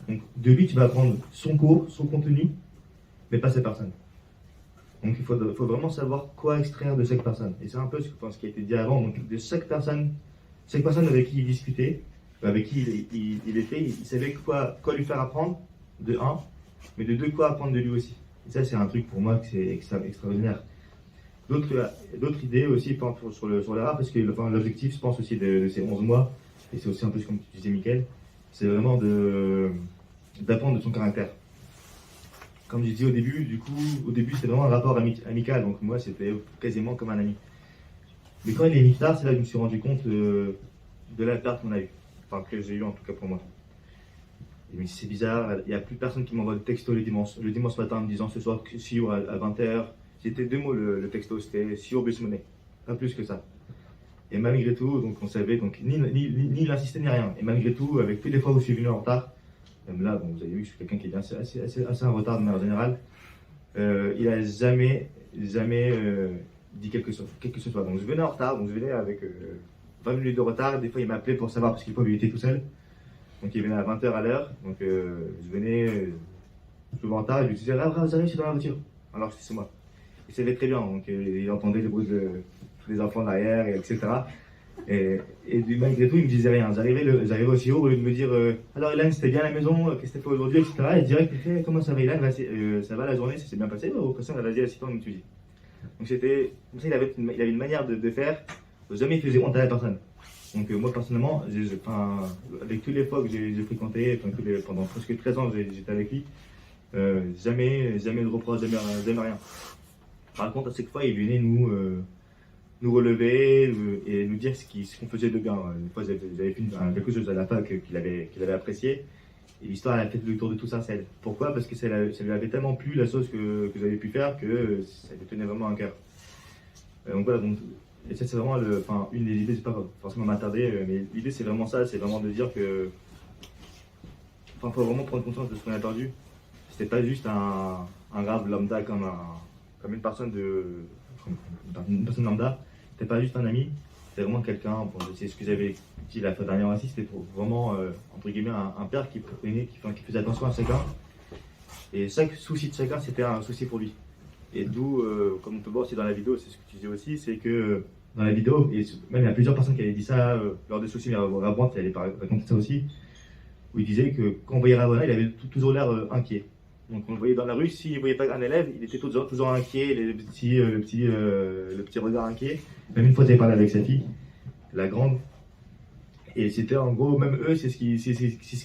Donc de lui tu vas apprendre son cours, son contenu, mais pas cette personne. Donc il faut vraiment savoir quoi extraire de chaque personne. Et c'est un peu ce qui a été dit avant, donc de chaque personne avec qui il discutait, avec qui il était, il savait quoi lui faire apprendre, de un, mais de deux, quoi apprendre de lui aussi. Et ça, c'est un truc pour moi que c'est extraordinaire. D'autres idées aussi sur le rap, parce que l'objectif, je pense aussi, de ces 11 mois, et c'est aussi un peu comme tu disais, Mickaël, c'est vraiment d'apprendre de son caractère. Comme je disais au début, c'était vraiment un rapport amical, donc moi, c'était quasiment comme un ami. Mais quand il est niftar, c'est là que je me suis rendu compte de la perte qu'on a eue. Enfin, que j'ai eu en tout cas pour moi. Mais c'est bizarre, il n'y a plus personne qui m'envoie de texto le dimanche matin en me disant ce soir, Shiur à 20h. C'était 2 mots le texto, c'était Shiur Besmoné. Pas plus que ça. Et malgré tout, donc on savait, donc ni il insistait ni rien. Et malgré tout, avec toutes les fois où je suis venu en retard, même là, bon, vous avez vu que je suis quelqu'un qui est assez en retard de manière générale, il a jamais dit quelque chose, quel que ce soit. Donc je venais en retard, donc je venais avec 20 minutes de retard. Des fois, il m'appelait pour savoir parce qu'il pouvait éviter tout seul. Donc il venait à 20h à l'heure. Donc je venais souvent en retard et je lui disais, ah, vous arrivez, je suis dans la voiture. Alors que c'est moi. Il savait très bien, donc il entendait le bruit de tous les enfants derrière, etc. Et malgré tout, il me disait rien. J'arrivais aussi haut au lieu de me dire alors Hélène, c'était bien à la maison, qu'est-ce que tu fait aujourd'hui, etc. Et direct, il fait comment ça va Hélène, ça va la journée, ça s'est bien passé. Au question, elle a dit assistant comme tu dis. Donc c'était comme ça, il avait une manière de faire, jamais il faisait honte à la personne. Donc moi personnellement, avec toutes les fois que j'ai fréquenté, pendant presque 13 ans j'étais avec lui, jamais de reproche, jamais rien. Par contre, à chaque fois, il venait nous relever et nous dire ce qu'on faisait de bien. Une fois, j'avais fait quelque chose à la fac qu'il avait apprécié. Et l'histoire, elle a fait le tour de tout ça, celle. Pourquoi? Parce que ça lui avait tellement plu, la chose que j'avais pu faire, que ça lui tenait vraiment à cœur. Donc voilà, et ça, c'est vraiment une des idées, je ne vais pas forcément m'attarder, mais l'idée, c'est vraiment ça, c'est vraiment de dire que. Faut vraiment prendre conscience de ce qu'on a perdu. C'était pas juste un grave lambda comme une personne lambda. C'était pas juste un ami, c'était vraiment quelqu'un. Bon, c'est ce que j'avais dit la fois dernière aussi, c'était vraiment entre guillemets un père qui faisait attention à chacun. Et chaque souci de chacun, c'était un souci pour lui. Et d'où, comme on peut voir aussi dans la vidéo, c'est ce que tu disais aussi, c'est que dans la vidéo, et même il y a plusieurs personnes qui avaient dit ça lors des soucis, mais Rabouin, il allait raconter ça aussi, où il disait que quand on voyait Rabouin, il avait toujours l'air inquiet. Donc on le voyait dans la rue, s'il ne voyait pas un élève, il était toujours inquiet, le petit regard inquiet. Même une fois, j'avais parlé avec sa fille, la grande, et c'était en gros, même eux, c'est ce qu'ils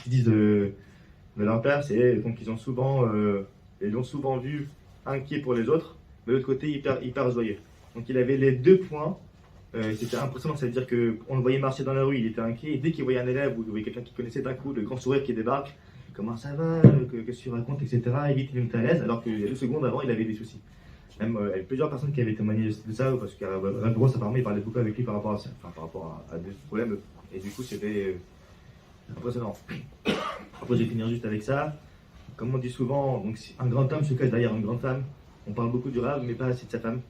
disent de leur père, c'est donc ils l'ont souvent vu inquiet pour les autres, mais de l'autre côté, hyper joyeux. Donc il avait les deux points, c'était impressionnant, ça veut dire qu'on le voyait marcher dans la rue, il était inquiet, et dès qu'il voyait un élève ou il voyait quelqu'un qu'il connaissait d'un coup, le grand sourire qui débarque, comment ça va, qu'est-ce que tu racontes, etc. Et vite, il était à l'aise, alors qu'il y a 2 secondes avant, il avait des soucis. Même il y a plusieurs personnes qui avaient témoigné de ça, parce qu'à Rabouin, apparemment, il parlait beaucoup avec lui par rapport à des problèmes, et du coup, c'était impressionnant. Après, je vais finir juste avec ça. Comme on dit souvent, donc, un grand homme se cache derrière une grande femme. On parle beaucoup du Rav, mais pas assez de sa femme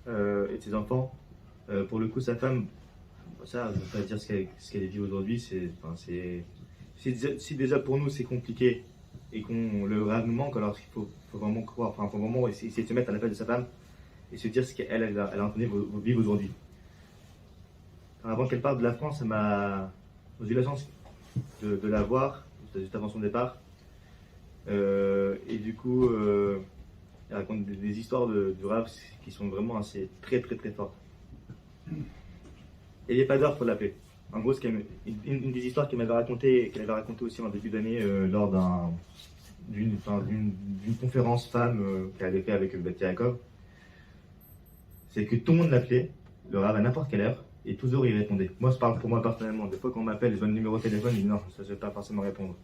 et de ses enfants. Pour le coup, sa femme, ça, je ne vais pas dire ce qu'elle dit aujourd'hui, si déjà pour nous c'est compliqué et qu'on le Rav nous manque, alors il faut vraiment croire, faut vraiment essayer de se mettre à la place de sa femme et se dire ce qu'elle a entendu vivre aujourd'hui. Avant qu'elle parte de la France, j'ai eu la chance de la voir juste avant son départ. Et du coup, elle raconte des histoires du Rav qui sont vraiment très très très fortes. Et il n'y a pas d'heure pour l'appeler. En gros, une des histoires qu'elle avait racontée aussi en début d'année lors d'une conférence femme qu'elle avait fait avec Betty Jacob, c'est que tout le monde l'appelait, le Rav à n'importe quelle heure, et toujours il répondait. Moi, je parle pour moi personnellement. Des fois, quand on m'appelle, je donne le numéro de téléphone, je dis non, ça je ne vais pas forcément répondre.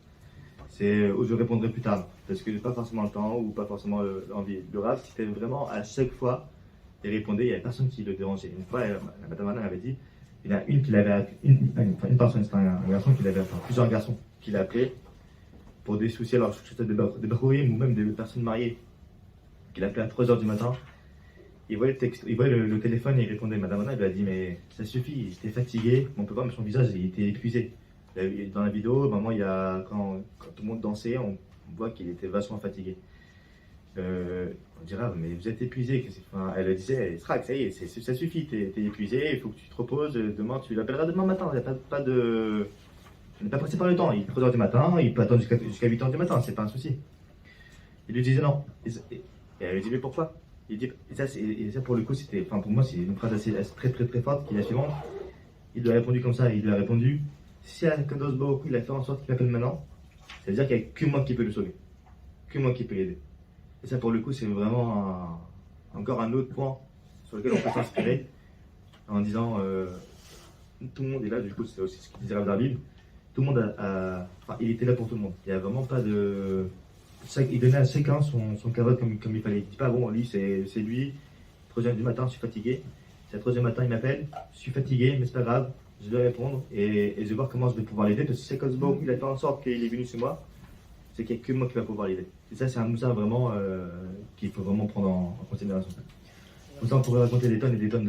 Je répondrai plus tard, parce que je n'ai pas forcément le temps ou pas forcément l'envie. Le Rav, c'était vraiment à chaque fois, il répondait, il n'y avait personne qui le dérangeait. Une fois, Madame Anna avait dit, il y en a une personne, c'était un garçon plusieurs garçons qui l'appelaient pour des soucis, alors c'était des Barouim ou même des personnes mariées, qui l'appelaient à 3h du matin. Il voyait le téléphone et il répondait. Madame Anna lui a dit, mais ça suffit, il était fatigué, on peut voir, mais son visage, il était épuisé. Dans la vidéo, maman, quand tout le monde dansait, on voit qu'il était vachement fatigué. On dirait, mais vous êtes épuisé. Elle disait, Srak, ça y est, ça suffit, t'es épuisé, il faut que tu te reposes. Demain, tu l'appelleras demain matin. Il n'est pas pressé par le temps. Il est 3h du matin, il peut attendre jusqu'à 8h du matin, c'est pas un souci. Il lui disait non. Et elle lui dit, mais pourquoi? Il dit, et ça pour le coup, pour moi, c'est une phrase assez très très très forte qui est la suivante. Il lui a répondu comme ça, il lui a répondu, si Akadosh Baruch Hu, il a fait en sorte qu'il m'appelle maintenant, ça veut dire qu'il n'y a que moi qui peux le sauver, que moi qui peux l'aider. Et ça, pour le coup, c'est vraiment encore un autre point sur lequel on peut s'inspirer en disant tout le monde est là. Du coup, c'est aussi ce qu'il disait Rav David. Tout le monde il était là pour tout le monde. Il n'y a vraiment pas de. Il donnait à chacun son carotte comme il fallait. Il ne dit pas, bon, lui, c'est lui, 3h du matin, je suis fatigué. c'est à 3h du matin, il m'appelle, je suis fatigué, mais c'est pas grave, je dois répondre et je vais voir comment je vais pouvoir l'aider, parce que c'est comme bon, il a fait en sorte qu'il est venu chez moi, c'est qu'il n'y a que moi qui va pouvoir l'aider. Et ça, c'est un moussa vraiment qu'il faut vraiment prendre en considération. Comme ça, on pourrait raconter des tonnes et des tonnes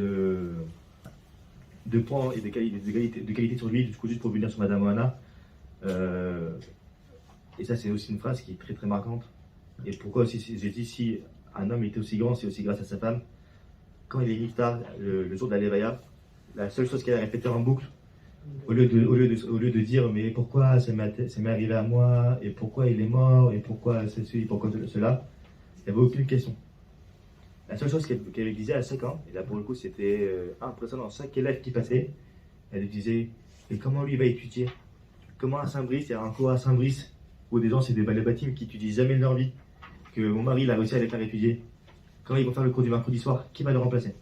de points et de qualités sur lui, du coup, juste pour venir sur Madame Moana. Et ça, c'est aussi une phrase qui est très très marquante. Et pourquoi aussi, j'ai dit, si un homme était aussi grand, c'est aussi grâce à sa femme. Quand il est niftar, le jour de la Levaya, la seule chose qu'elle a répétée en boucle, au lieu de dire mais pourquoi ça m'est arrivé à moi, et pourquoi il est mort, et pourquoi ceci, pourquoi cela, il n'y avait aucune question. La seule chose qu'elle disait à chaque an, et là pour le coup c'était impressionnant, chaque élève qui passait, elle disait mais comment lui va étudier? Comment à Saint-Brice, il y a un cours à Saint-Brice où des gens c'est des balébatimes qui étudient jamais de leur vie, que mon mari il a réussi à les faire étudier. Quand ils vont faire le cours du mercredi soir, qui va le remplacer?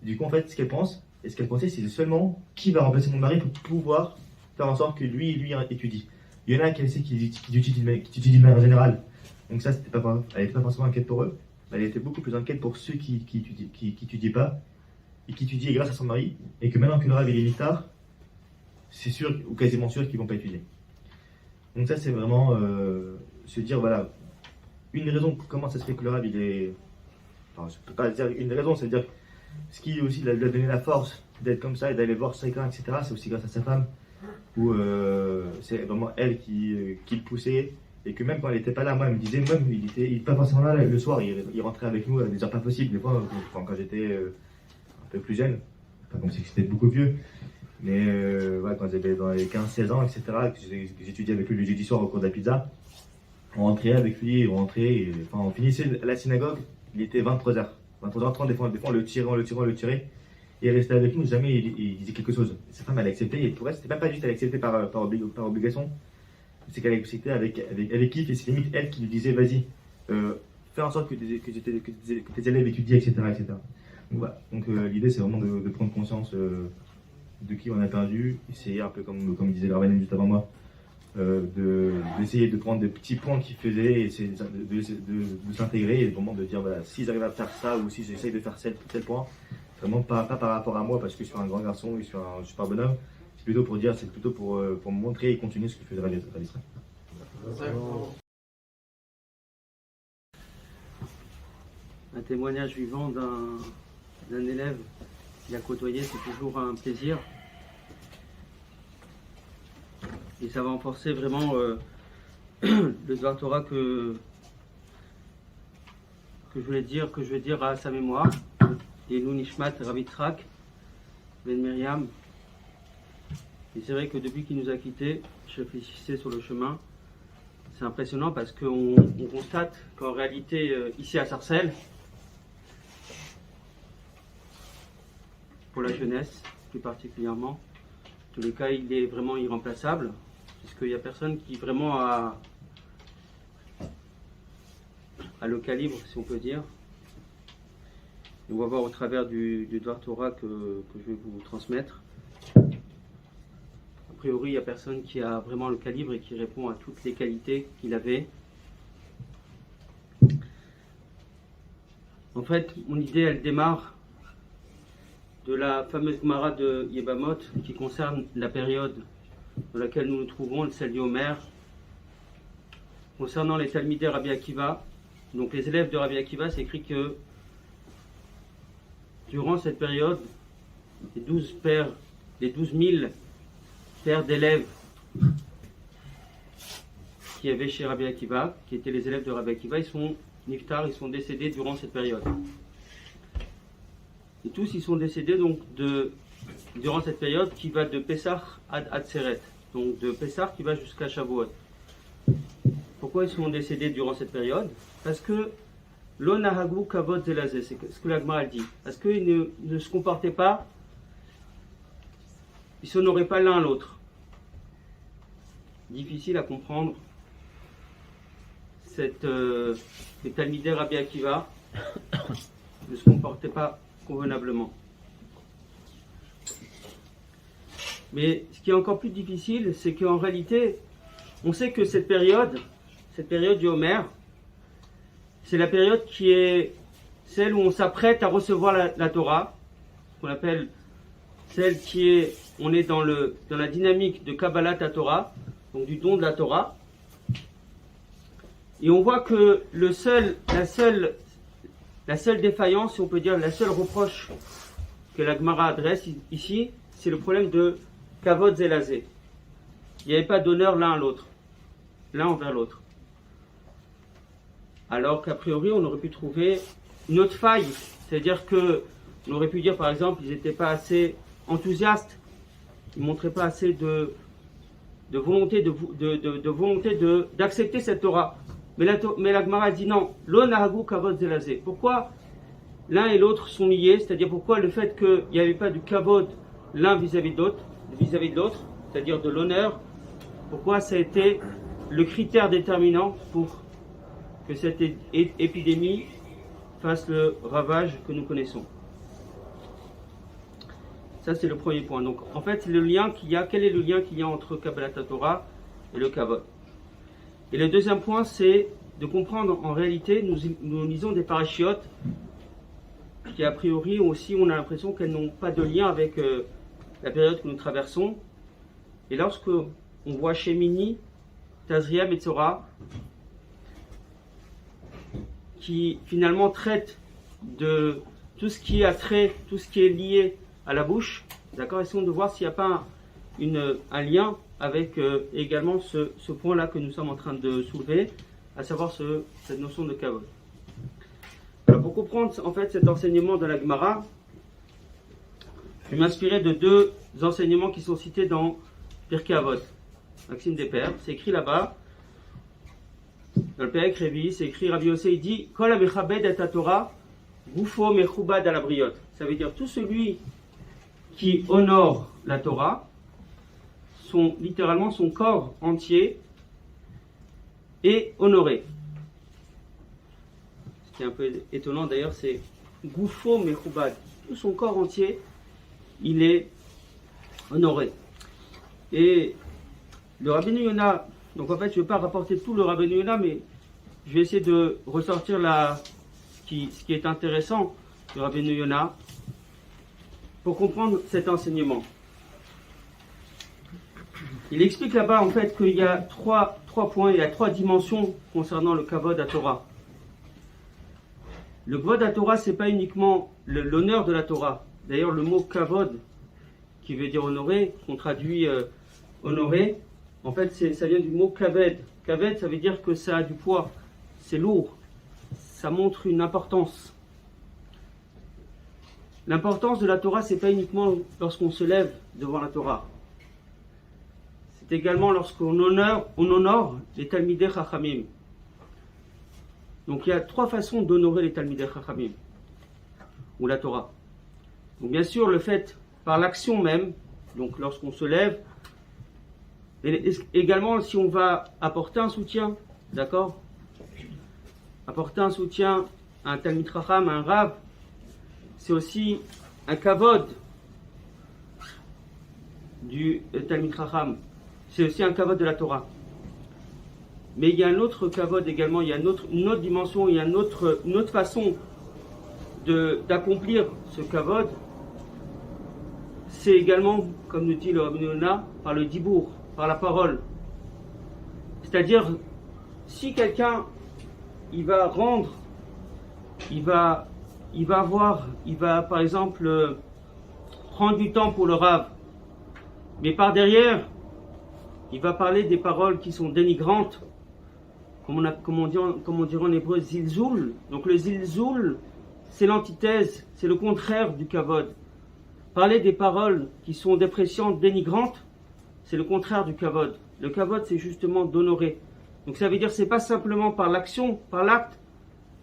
Du coup en fait ce qu'elle pense, et ce qu'elle pensait c'est seulement qui va remplacer mon mari pour pouvoir faire en sorte que lui étudie. Il y en a qui étudient de manière générale, donc ça elle n'était pas forcément inquiète pour eux. Elle était beaucoup plus inquiète pour ceux qui étudient pas, et qui étudient grâce à son mari, et que maintenant que le rêve est niftar, c'est sûr, ou quasiment sûr qu'ils vont pas étudier. Donc ça c'est vraiment se dire, voilà, une raison, comment ça se fait que le rêve il est... Enfin, je peux pas dire une raison, c'est dire, ce qui aussi lui a donné la force d'être comme ça, et d'aller voir chacun, etc., c'est aussi grâce à sa femme, où c'est vraiment elle qui le poussait. Et que même quand elle n'était pas là, moi, elle me disait, même, il était pas forcément là le soir, il rentrait avec nous à des heures pas possibles, des fois, quand j'étais un peu plus jeune, pas comme si j'étais beaucoup vieux, mais ouais, quand j'avais dans les 15-16 ans, etc., que j'étudiais avec lui le jeudi soir au cours de la pizza, on rentrait avec lui, on finissait la synagogue, il était 23h, 23h30, des fois on le tirait, et il restait avec nous, jamais il disait quelque chose. Sa femme, elle acceptait, et pour elle, c'était même pas juste elle acceptait par obligation, c'est qu'elle acceptait avec kiff, et c'est limite elle qui lui disait vas-y, fais en sorte que tes élèves étudient, etc. etc. Donc, voilà. Donc l'idée c'est vraiment de prendre conscience de qui on a perdu, essayer un peu comme disait Larven juste avant moi, d'essayer de prendre des petits points qu'ils faisaient, et essayer de s'intégrer, et vraiment de dire voilà, si j'arrive à faire ça, ou si j'essaye de faire tel point, vraiment pas par rapport à moi parce que je suis un grand garçon et je suis un super bonhomme. C'est plutôt pour dire, c'est plutôt pour me montrer et continuer ce que faisait Rav Israël. Un témoignage vivant d'un élève qu'il a côtoyé, c'est toujours un plaisir. Et ça va renforcer vraiment le Dvar Torah que je vais dire à sa mémoire. Et Lou Nishmat Rav Yitzhak Ben Miriam. Et c'est vrai que depuis qu'il nous a quittés, je réfléchissais sur le chemin. C'est impressionnant parce qu'on constate qu'en réalité, ici à Sarcelles, pour la jeunesse plus particulièrement, en tous les cas, il est vraiment irremplaçable, puisqu'il n'y a personne qui vraiment a le calibre, si on peut dire. Et on va voir au travers du Dvar Torah que je vais vous transmettre. A priori, il n'y a personne qui a vraiment le calibre et qui répond à toutes les qualités qu'il avait. En fait, mon idée, elle démarre de la fameuse Gemara de Yebamot qui concerne la période dans laquelle nous nous trouvons, celle du Homer, concernant les Talmidei Rabbi Akiva. Donc les élèves de Rabbi Akiva, c'est écrit que durant cette période, les 12 000 pères d'élèves qui avaient chez Rabbi Akiva, qui étaient les élèves de Rabbi Akiva, ils sont niftar, ils sont décédés durant cette période. Et tous ils sont décédés donc durant cette période qui va de Pessah à Atzeret, donc de Pessah qui va jusqu'à Shavuot. Pourquoi ils sont décédés durant cette période? Parce que Lo nahagu kavod zelazé, c'est ce que la Gemara dit. Parce qu'ils ne se comportaient pas, ils ne s'honoraient pas l'un l'autre. Difficile à comprendre les Talmidei Rabbi Akiva ne se comportaient pas convenablement. Mais ce qui est encore plus difficile, c'est qu'en réalité, on sait que cette période du Homer, c'est la période qui est celle où on s'apprête à recevoir la Torah, qu'on appelle celle qui est, on est dans la dynamique de Kabbalat Torah, donc du don de la Torah. Et on voit que la seule défaillance, si on peut dire, la seule reproche que la Gemara adresse ici, c'est le problème de Kavod Zelazé. Il n'y avait pas d'honneur l'un envers l'autre. Alors qu'a priori, on aurait pu trouver une autre faille, c'est-à-dire que on aurait pu dire, par exemple, ils n'étaient pas assez enthousiastes, ils ne montraient pas assez de volonté d'accepter cette Torah. Mais la Gemara dit non, lo nahagu kavod zelazé. Pourquoi l'un et l'autre sont liés, c'est-à-dire pourquoi le fait qu'il n'y avait pas du kavod l'un vis-à-vis de l'autre, c'est-à-dire de l'honneur, pourquoi ça a été le critère déterminant pour que cette épidémie fasse le ravage que nous connaissons. Ça, c'est le premier point. Donc, en fait, quel est le lien qu'il y a entre Kabbalat Torah et le kavod? Et le deuxième point, c'est de comprendre, en réalité, nous lisons des parachiotes qui, a priori, aussi, on a l'impression qu'elles n'ont pas de lien avec la période que nous traversons. Et lorsque on voit Shemini, Tazria, Metzora, qui finalement traite de tout ce qui a trait, tout ce qui est lié à la bouche, d'accord, essayons de voir s'il n'y a pas un lien avec également ce point-là que nous sommes en train de soulever, à savoir cette notion de kavod. Alors pour comprendre en fait cet enseignement de la Gemara, je vais m'inspirer de deux enseignements qui sont cités dans Pirkei Avot, Maxime des Pères. C'est écrit là-bas, dans le Perek Revi, c'est écrit, Rabbi Yossé, il dit Kol ha-mechabed et Torah, gufo mechubad ala briot. Ça veut dire tout celui qui honore la Torah, littéralement son corps entier est honoré. Ce qui est un peu étonnant d'ailleurs, c'est gufo mechubad. Tout son corps entier, il est honoré. Et le Rabbeinu Yonah, donc en fait je ne vais pas rapporter tout le Rabbeinu Yonah, mais je vais essayer de ressortir ce qui est intéressant du Rabbeinu Yonah pour comprendre cet enseignement. Il explique là-bas en fait qu'il y a trois points, il y a trois dimensions concernant le kavod à Torah. Le kavod à Torah, c'est pas uniquement l'honneur de la Torah. D'ailleurs, le mot kavod, qui veut dire honoré, qu'on traduit honoré, en fait, ça vient du mot kaved. Kaved, ça veut dire que ça a du poids, c'est lourd, ça montre une importance. L'importance de la Torah, c'est pas uniquement lorsqu'on se lève devant la Torah. C'est également lorsqu'on honore les Talmidei Chachamim. Donc il y a trois façons d'honorer les Talmidei Chachamim, ou la Torah. Donc bien sûr, le fait par l'action même, donc lorsqu'on se lève, et également si on va apporter un soutien, d'accord, apporter un soutien à un Talmid Chacham, à un Rav, c'est aussi un kavod du Talmid Chacham. C'est aussi un kavod de la Torah. Mais il y a un autre kavod également, il y a une autre dimension, il y a une autre façon d'accomplir ce kavod. C'est également, comme nous dit le Rabbeinu Yonah, par le dibour, par la parole. C'est-à-dire, si quelqu'un, il va rendre, il va par exemple prendre du temps pour le Rav, mais par derrière, il va parler des paroles qui sont dénigrantes, comme on dirait en hébreu, zilzoul. Donc le zilzoul, c'est l'antithèse, c'est le contraire du kavod. Parler des paroles qui sont dépréciantes, dénigrantes, c'est le contraire du kavod. Le kavod, c'est justement d'honorer. Donc ça veut dire que c'est pas simplement par l'action, par l'acte,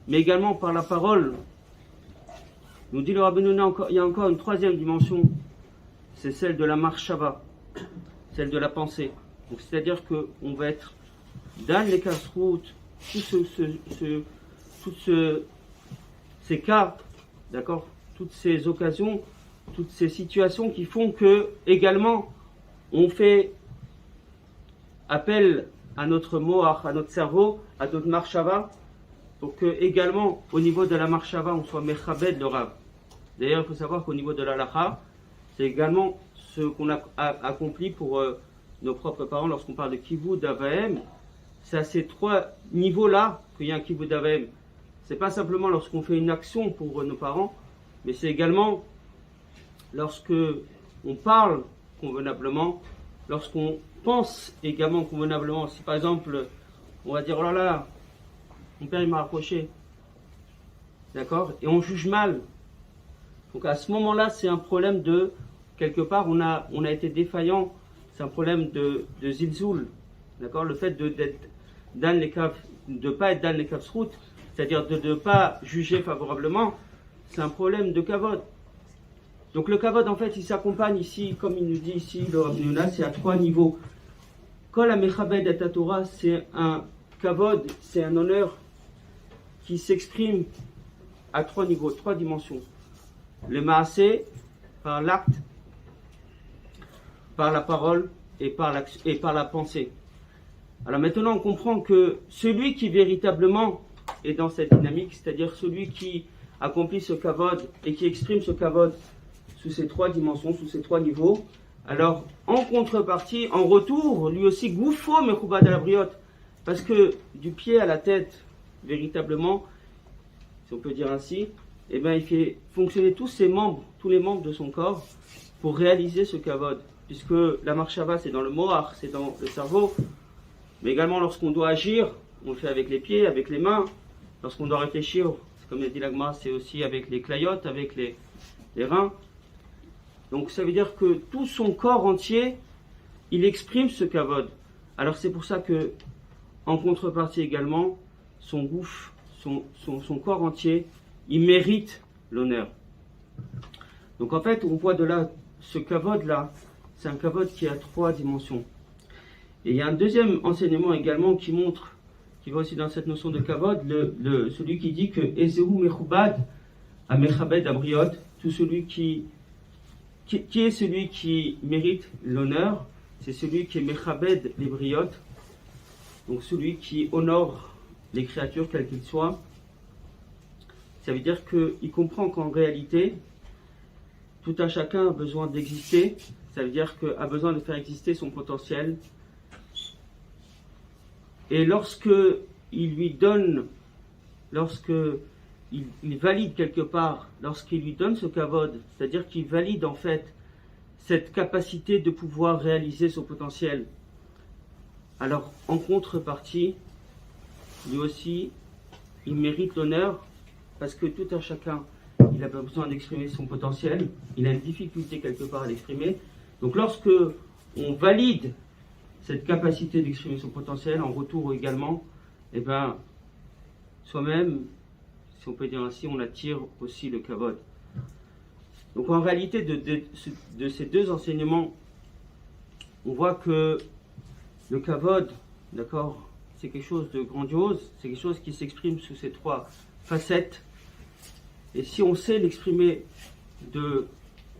mais également par la parole. Nous dit le Rabbeinu Yonah, il y a encore une troisième dimension, c'est celle de la marshava, celle de la pensée. Donc c'est-à-dire qu'on va être dans les casse-routes, ces cas, d'accord, toutes ces occasions, toutes ces situations qui font que également on fait appel à notre moach, à notre cerveau, à notre marshava, pour que également au niveau de la marshava on soit mechabed le Rav. D'ailleurs, il faut savoir qu'au niveau de la halakha, c'est également ce qu'on a accompli pour nos propres parents lorsqu'on parle de kivud avaim. C'est à ces trois niveaux-là qu'il y a un kivud avaim. C'est pas simplement lorsqu'on fait une action pour nos parents, mais c'est également lorsque on parle convenablement, lorsqu'on pense également convenablement. Si par exemple, on va dire, oh là là, mon père il m'a rapproché, d'accord, et on juge mal. Donc à ce moment-là, c'est un problème de, quelque part, on a été défaillant, c'est un problème de zilzoul, d'accord, le fait d'être dans les caves, de pas être dans les caves routes, c'est-à-dire de ne pas juger favorablement, c'est un problème de kavod. Donc le kavod, en fait, il s'accompagne ici, comme il nous dit ici, le Rav Nuna, c'est à trois niveaux. Kol ha-mechabed et Torah, c'est un kavod, c'est un honneur qui s'exprime à trois niveaux, trois dimensions. Le maasé, par l'acte, par la parole et par la pensée. Alors maintenant, on comprend que celui qui véritablement est dans cette dynamique, c'est-à-dire celui qui accomplit ce kavod et qui exprime ce kavod sous ces trois dimensions, sous ces trois niveaux, alors en contrepartie, en retour, lui aussi, goufo mechoubad à la briotte, parce que du pied à la tête, véritablement, si on peut dire ainsi, eh bien, il fait fonctionner tous les membres de son corps pour réaliser ce kavod, puisque la marshava, c'est dans le moar, c'est dans le cerveau, mais également lorsqu'on doit agir, on le fait avec les pieds, avec les mains, lorsqu'on doit réfléchir, comme l'a dit l'Agma, c'est aussi avec les clayotes, avec les reins. Donc ça veut dire que tout son corps entier, il exprime ce kavod. Alors c'est pour ça que, en contrepartie également, son gouffre, son corps entier, il mérite l'honneur. Donc en fait, on voit de là, ce kavod-là, c'est un kavod qui a trois dimensions. Et il y a un deuxième enseignement également qui montre, qui va aussi dans cette notion de kavod, celui qui dit que Ezeu mechubad a mechabed abriot, tout celui qui est celui qui mérite l'honneur, c'est celui qui est mechabed les briotes, donc celui qui honore les créatures quelles qu'elles soient. Ça veut dire qu'il comprend qu'en réalité, tout un chacun a besoin d'exister, ça veut dire qu'il a besoin de faire exister son potentiel. Et lorsque il lui donne, lorsque il valide quelque part, lorsqu'il lui donne ce kavod, c'est-à-dire qu'il valide en fait cette capacité de pouvoir réaliser son potentiel, alors en contrepartie, lui aussi, il mérite l'honneur, parce que tout un chacun, il a besoin d'exprimer son potentiel, il a une difficulté quelque part à l'exprimer. Donc lorsque on valide cette capacité d'exprimer son potentiel, en retour également, eh ben, soi-même, si on peut dire ainsi, on attire aussi le kavod. Donc en réalité, de ces deux enseignements, on voit que le kavod, d'accord, c'est quelque chose de grandiose, c'est quelque chose qui s'exprime sous ces trois facettes. Et si on sait l'exprimer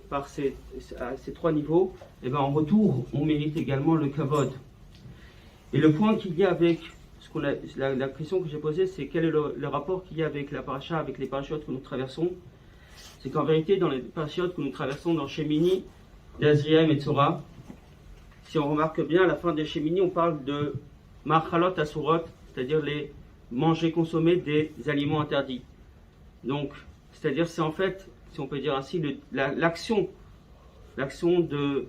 par ces trois niveaux, et ben en retour, on mérite également le kavod. Et le point qu'il y a avec la question que j'ai posée, c'est quel est le rapport qu'il y a avec la paracha, avec les parachutes que nous traversons. C'est qu'en vérité, dans les parachutes que nous traversons dans Shemini, d'Azriam et Tzora, si on remarque bien, à la fin des Shemini, on parle de Marchalot Asurot, c'est-à-dire les manger, consommer des aliments interdits. Donc, c'est-à-dire, c'est en fait, si on peut dire ainsi, l'action de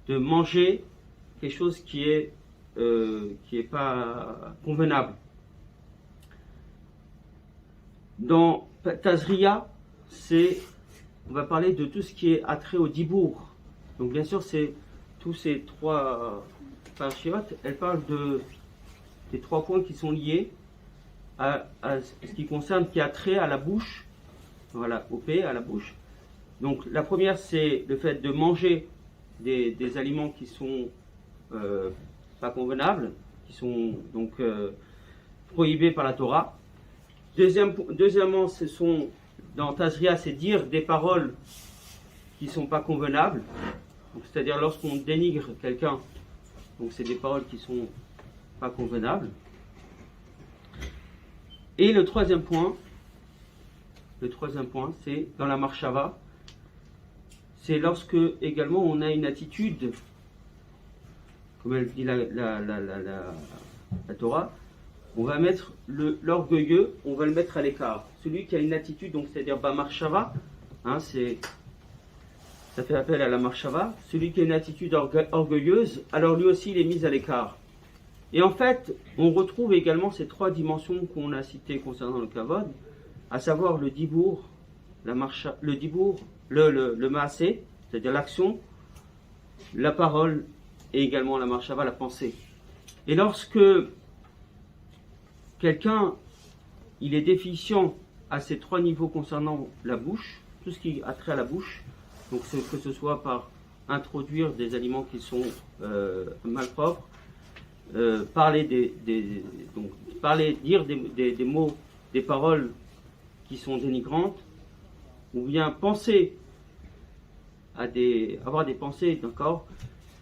manger quelque chose qui est pas convenable. Dans Tazria, on va parler de tout ce qui est attrait au dibour. Donc bien sûr, c'est tous ces trois parachiotes, elles parlent des trois points qui sont liés à ce qui concerne, qui a trait à la bouche, voilà, au P, à la bouche. Donc la première, c'est le fait de manger des aliments qui sont pas convenables, qui sont donc prohibés par la Torah. Deuxièmement, dans Tazria, c'est dire des paroles qui ne sont pas convenables. Donc, c'est-à-dire lorsqu'on dénigre quelqu'un, donc c'est des paroles qui ne sont pas convenables. Et le troisième point, le troisième point, c'est dans la marshava, c'est lorsque également on a une attitude, comme elle dit la Torah, on va mettre l'orgueilleux, on va le mettre à l'écart. Celui qui a une attitude, donc c'est-à-dire marshava, hein, ça fait appel à la marshava, celui qui a une attitude orgueilleuse, alors lui aussi il est mis à l'écart. Et en fait, on retrouve également ces trois dimensions qu'on a citées concernant le kavod, à savoir le dibour, le maasé, c'est-à-dire l'action, la parole et également la marshava, la pensée. Et lorsque quelqu'un il est déficient à ces trois niveaux concernant la bouche, tout ce qui a trait à la bouche, donc que ce soit par introduire des aliments qui sont malpropres, dire des mots, des paroles qui sont dénigrantes, ou bien avoir des pensées, d'accord,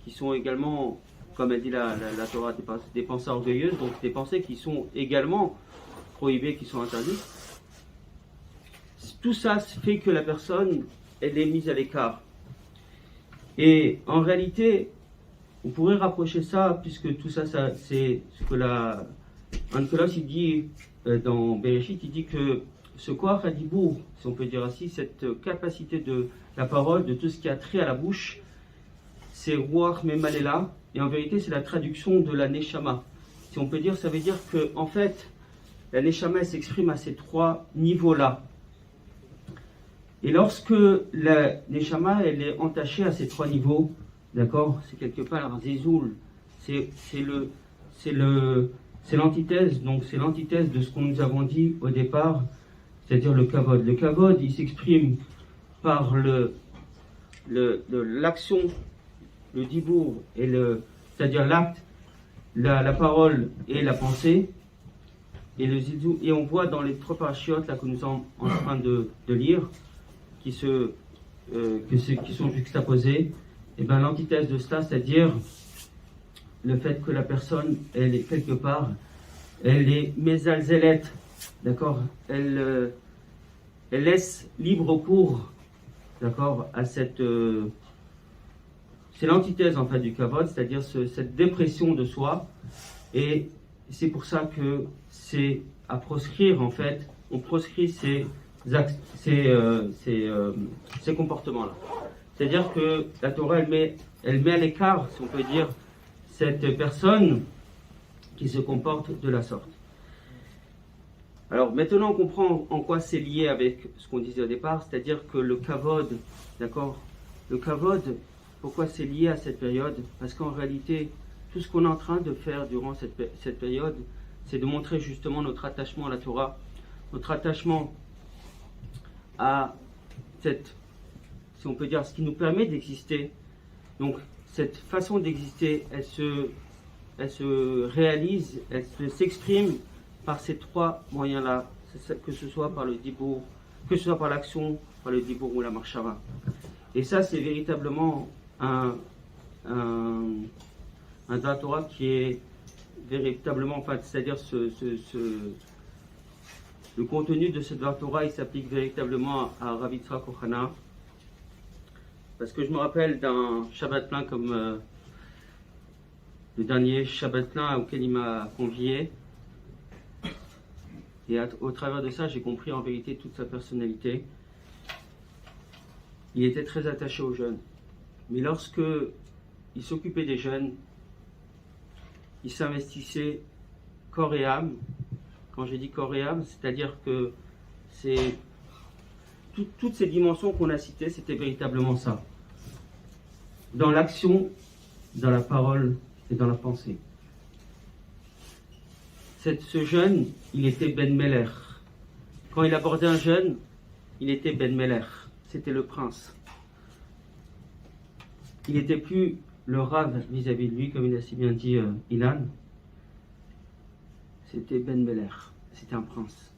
qui sont également, comme elle dit la Torah, des pensées orgueilleuses, donc des pensées qui sont également prohibées, qui sont interdites. Tout ça fait que la personne, elle est mise à l'écart. Et en réalité, on pourrait rapprocher ça, puisque tout ça, c'est ce que Ankelos il dit dans Bereshit, il dit que ce koach hadibur, si on peut dire ainsi, cette capacité de la parole, de tout ce qui a trait à la bouche, c'est ruach memalela, et en vérité c'est la traduction de la neshama. Si on peut dire, ça veut dire que en fait, la neshama elle s'exprime à ces trois niveaux-là. Et lorsque la neshama elle est entachée à ces trois niveaux, d'accord, c'est quelque part un zizoul, c'est l'antithèse, donc c'est l'antithèse de ce que nous avons dit au départ, c'est-à-dire le kavod. Le kavod, il s'exprime par l'action, le dibour, c'est-à-dire l'acte, la parole et la pensée, et le zizou. Et on voit dans les trois parachiotes là que nous sommes en train de lire, qui sont juxtaposés, et bien l'antithèse de cela, c'est-à-dire le fait que la personne, elle est quelque part, elle est mésalzélette, d'accord, elle laisse libre cours, d'accord, à cette c'est l'antithèse en fait du kavod, c'est-à-dire cette dépression de soi, et c'est pour ça que c'est à proscrire en fait, on proscrit ces comportements-là. C'est-à-dire que la Torah elle met à l'écart, si on peut dire, cette personne qui se comporte de la sorte. Alors maintenant on comprend en quoi c'est lié avec ce qu'on disait au départ, c'est-à-dire que le kavod, d'accord, le kavod, pourquoi c'est lié à cette période? Parce qu'en réalité, tout ce qu'on est en train de faire durant cette période, c'est de montrer justement notre attachement à la Torah, notre attachement à cette, si on peut dire, ce qui nous permet d'exister. Donc cette façon d'exister, elle se réalise, elle s'exprime par ces trois moyens-là, que ce soit par le dibour, que ce soit par l'action, par le dibour ou la marshava. Et ça, c'est véritablement un Torah qui est véritablement, enfin, c'est-à-dire le contenu de cette Torah, il s'applique véritablement à Rav Yitzhak Ohana. Parce que je me rappelle d'un Shabbat plein comme le dernier Shabbat plein auquel il m'a convié. Et au travers de ça, j'ai compris en vérité toute sa personnalité. Il était très attaché aux jeunes. Mais lorsque il s'occupait des jeunes, il s'investissait corps et âme. Quand j'ai dit corps et âme, c'est-à-dire que c'est toutes ces dimensions qu'on a citées, c'était véritablement ça. Dans l'action, dans la parole et dans la pensée. Ce jeune, il était Ben Meler. Quand il abordait un jeune, il était Ben Meler. C'était le prince. Il n'était plus le Rav vis-à-vis de lui, comme il a si bien dit Ilan. C'était Ben Meler. C'était un prince.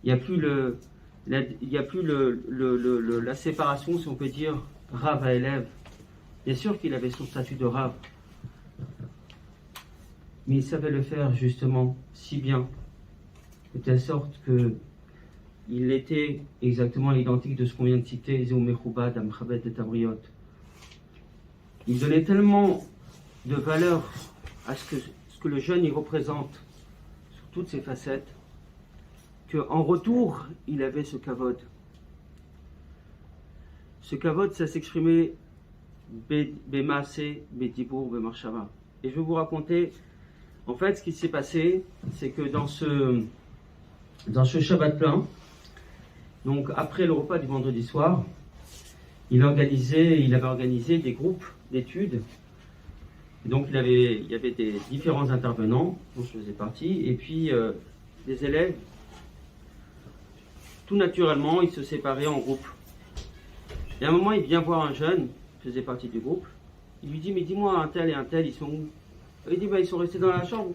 Il n'y a plus la séparation, si on peut dire, Rav à élève. Bien sûr qu'il avait son statut de Rav. Mais il savait le faire justement si bien de telle sorte que il était exactement identique de ce qu'on vient de citer, Zéou Mechoubad, Amchabed et Tabriot. Il donnait tellement de valeur à ce que le jeûne y représente sur toutes ses facettes, qu'en retour, il avait ce kavod. Ce kavod, ça s'exprimait Bemaase, Bedibour, Bemarshava. Et je vais vous raconter, en fait, ce qui s'est passé, c'est que dans ce Shabbat plein, donc après le repas du vendredi soir, il avait organisé des groupes d'études. Et donc il y avait des différents intervenants, dont je faisais partie, et puis des élèves. Tout naturellement, ils se séparaient en groupes. Et à un moment, il vient voir un jeune, qui faisait partie du groupe. Il lui dit, mais dis-moi, un tel et un tel, ils sont où? Il dit, ils sont restés dans la chambre.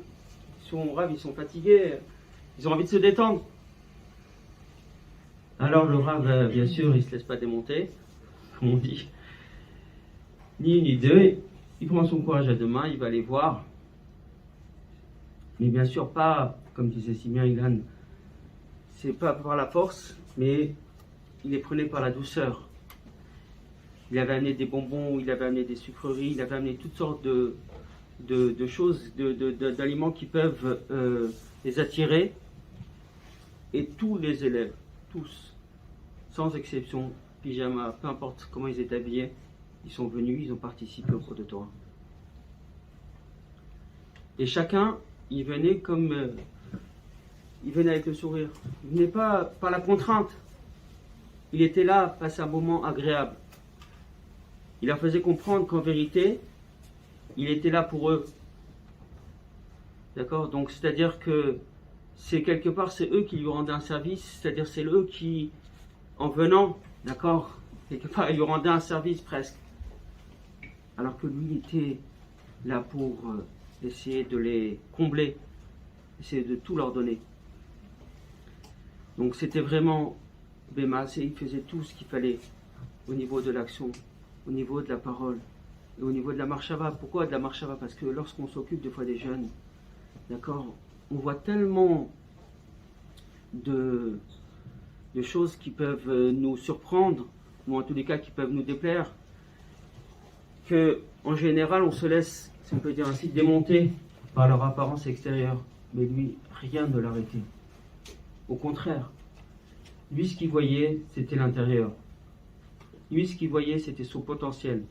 Ils sont raves, ils sont fatigués, ils ont envie de se détendre. Alors le Rav, bien sûr, il ne se laisse pas démonter, comme on dit. Ni une ni deux. Il prend son courage à deux mains, il va les voir. Mais bien sûr, pas, comme disait si bien Ilan, c'est pas par la force, mais il les prenait par la douceur. Il avait amené des bonbons, il avait amené des sucreries, il avait amené toutes sortes de choses, d'aliments qui peuvent les attirer. Et tous les élèves, tous, sans exception, pyjama, peu importe comment ils étaient habillés, ils sont venus, ils ont participé au cours de Torah. Et chacun, il venait avec le sourire. Il venait pas par la contrainte. Il était là, passer un moment agréable. Il leur faisait comprendre qu'en vérité, il était là pour eux. D'accord? Donc, c'est-à-dire que c'est quelque part, c'est eux qui lui rendaient un service, c'est-à-dire c'est eux qui, en venant, d'accord, quelque part, ils lui rendaient un service presque. Alors que lui était là pour essayer de les combler, essayer de tout leur donner. Donc c'était vraiment Bémas, et il faisait tout ce qu'il fallait au niveau de l'action, au niveau de la parole, et au niveau de la marshava. Pourquoi de la marshava? Parce que lorsqu'on s'occupe des fois des jeunes, d'accord, on voit tellement de choses qui peuvent nous surprendre, ou en tous les cas qui peuvent nous déplaire, que en général on se laisse, si on peut dire ainsi, démonter par leur apparence extérieure. Mais lui, rien ne l'arrêtait. Au contraire, lui ce qu'il voyait, c'était l'intérieur. Lui ce qu'il voyait, c'était son potentiel.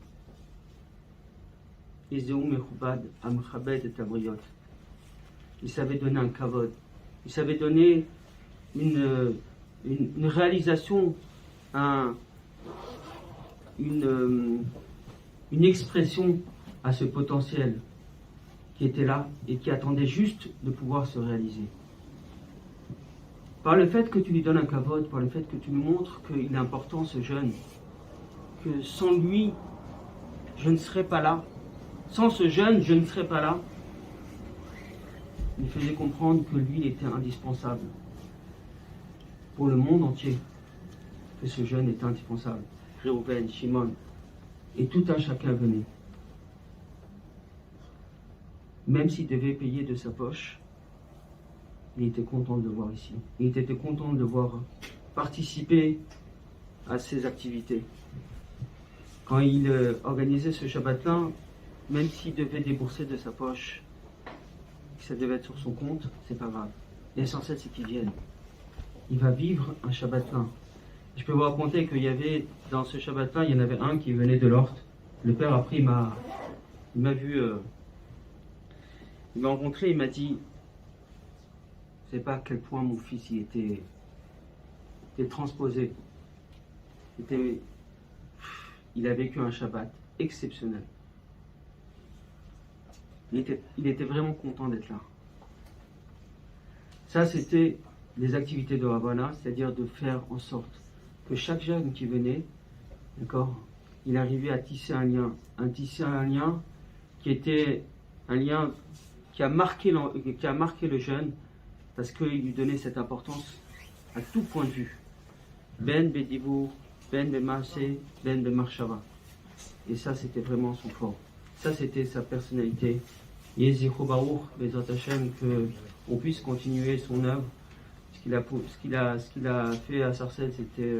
Il savait donner un kavod. Il savait donner une réalisation, une expression à ce potentiel qui était là et qui attendait juste de pouvoir se réaliser. Par le fait que tu lui donnes un kavod, par le fait que tu lui montres qu'il est important ce jeune, que sans lui, je ne serais pas là, sans ce jeune, je ne serais pas là, il faisait comprendre que lui, il était indispensable pour le monde entier, que ce jeune était indispensable. Réhouven, Shimon, et tout un chacun venait. Même s'il devait payer de sa poche, il était content de le voir ici. Il était content de le voir participer à ces activités. Quand il organisait ce Shabbat-là, même s'il devait débourser de sa poche, que ça devait être sur son compte, c'est pas grave. L'essentiel, c'est qu'il vienne. Il va vivre un Shabbat-là. Je peux vous raconter qu'il y avait, dans ce Shabbat-là, il y en avait un qui venait de l'Orte. Le père, après, il m'a vu, il m'a rencontré, il m'a dit, je ne sais pas à quel point mon fils il était transposé. Il a vécu un Shabbat exceptionnel. Il était vraiment content d'être là. Ça, c'était les activités de Ravana, c'est-à-dire de faire en sorte que chaque jeune qui venait, d'accord, il arrivait à tisser un lien qui était un lien qui a marqué le jeune, parce qu'il lui donnait cette importance à tout point de vue. Ben Bedibour, Ben Bemassé, Ben Bemarshava. Et ça, c'était vraiment son fort. Ça, c'était sa personnalité. Yezicho Baruch, Bezat Hashem, qu'on puisse continuer son œuvre ce qu'il a fait à Sarcelles, c'était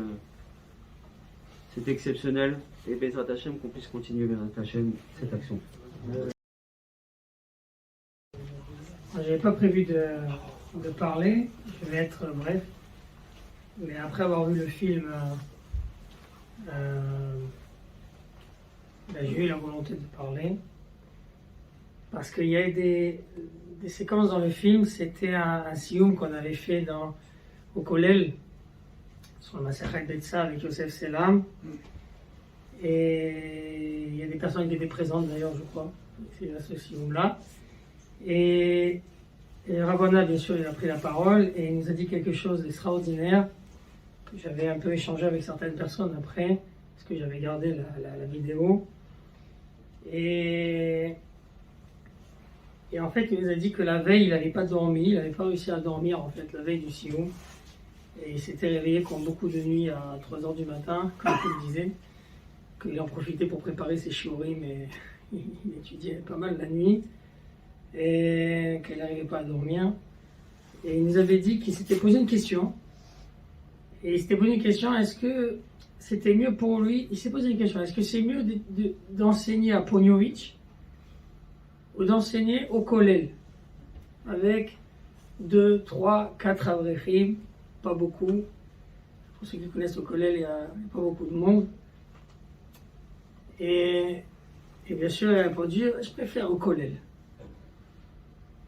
exceptionnel. Et Bezrat Hashem, qu'on puisse continuer Bezrat Hashem cette action. J'avais pas prévu de parler, je vais être bref. Mais après avoir vu le film, j'ai eu la volonté de parler. Parce qu'il y a des séquences dans le film, c'était un sioum qu'on avait fait au Kollel, sur le Masechet Beitza avec Yosef Selam. Et il y a des personnes qui étaient présentes d'ailleurs, je crois, c'est à ce sioum-là. Et Ravona, bien sûr, il a pris la parole et il nous a dit quelque chose d'extraordinaire que j'avais un peu échangé avec certaines personnes après, parce que j'avais gardé la vidéo. Et en fait, il nous a dit que la veille, il n'avait pas dormi, il n'avait pas réussi à dormir en fait la veille du sioum. Et il s'était réveillé comme beaucoup de nuits à 3h du matin, comme il disait, qu'il en profitait pour préparer ses shiurim, mais il étudiait pas mal la nuit, et qu'il n'arrivait pas à dormir. Et il nous avait dit qu'il s'était posé une question. Et il s'était posé une question, est-ce que c'était mieux pour lui, il s'est posé une question, est-ce que c'est mieux d'enseigner à Poniovitch ou d'enseigner au Kollel, avec 2, 3, 4 avrechim, pas beaucoup. Pour ceux qui connaissent le Kollel, il n'y a pas beaucoup de monde. Et bien sûr, il a répondu, je préfère au Kollel.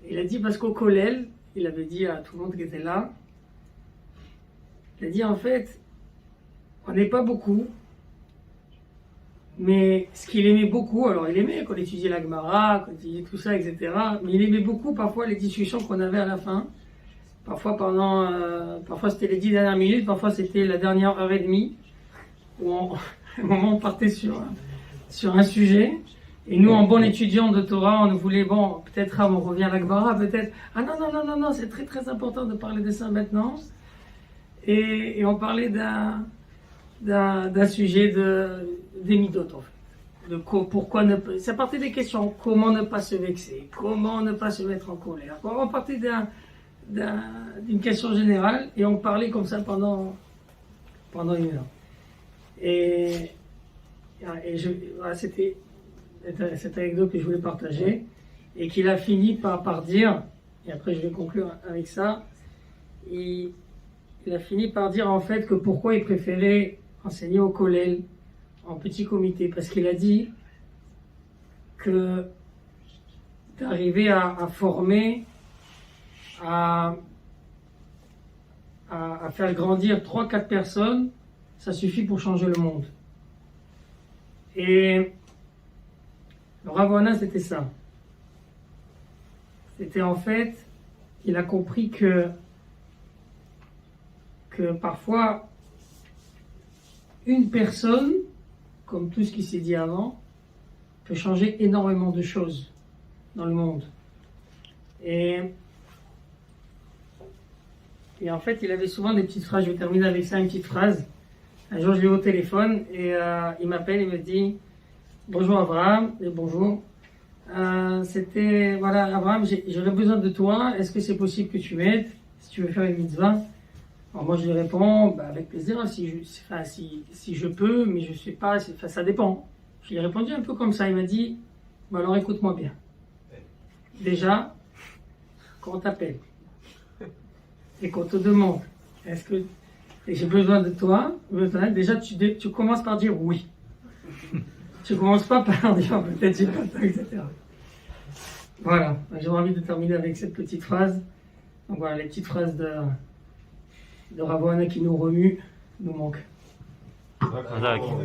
Il a dit, parce qu'au Kollel, il avait dit à tout le monde qui était là, il a dit en fait, on n'est pas beaucoup, mais ce qu'il aimait beaucoup, alors il aimait qu'on étudiait la Gemara, qu'on étudiait tout ça, etc. Mais il aimait beaucoup parfois les discussions qu'on avait à la fin. Parfois parfois c'était les 10 dernières minutes, parfois c'était la dernière heure et demie, où au moment où on partait sur un sujet. Et nous, en bon étudiant de Torah, on nous voulait, bon, peut-être on revient à la Gemara, peut-être, ah non, c'est très très important de parler de ça maintenant. Et on parlait d'un sujet des midot, en fait. Pourquoi ça partait des questions, comment ne pas se vexer, comment ne pas se mettre en colère. On partait d'une question générale et on parlait comme ça pendant 1 heure. Et voilà, c'était cette anecdote que je voulais partager et qu'il a fini par dire, et après je vais conclure avec ça, il a fini par dire en fait que pourquoi il préférait enseigner au Kollel en petit comité, parce qu'il a dit que d'arriver à former, à faire grandir 3-4 personnes, ça suffit pour changer le monde. Et le Ravona, c'était ça. C'était en fait, il a compris que parfois, une personne, comme tout ce qui s'est dit avant, peut changer énormément de choses dans le monde. Et en fait, il avait souvent des petites phrases. Je vais terminer avec ça, une petite phrase. Un jour, je l'ai au téléphone et il m'appelle, il me dit « Bonjour Abraham », et bonjour. Voilà, Abraham, j'aurais besoin de toi. Est-ce que c'est possible que tu m'aides si tu veux faire une mitzvah? Alors moi, je lui réponds avec plaisir, si je peux, mais je ne sais pas, ça dépend. Je lui ai répondu un peu comme ça. Il m'a dit alors écoute-moi bien. Déjà, quand on t'appelle et qu'on te demande est-ce que j'ai besoin de toi, déjà tu commences par dire oui. Tu ne commences pas par dire peut-être j'ai pas le temps, etc. Voilà, j'ai envie de terminer avec cette petite phrase. Donc voilà, les petites phrases de Ravona qui nous remuent, nous manquent. D'accord.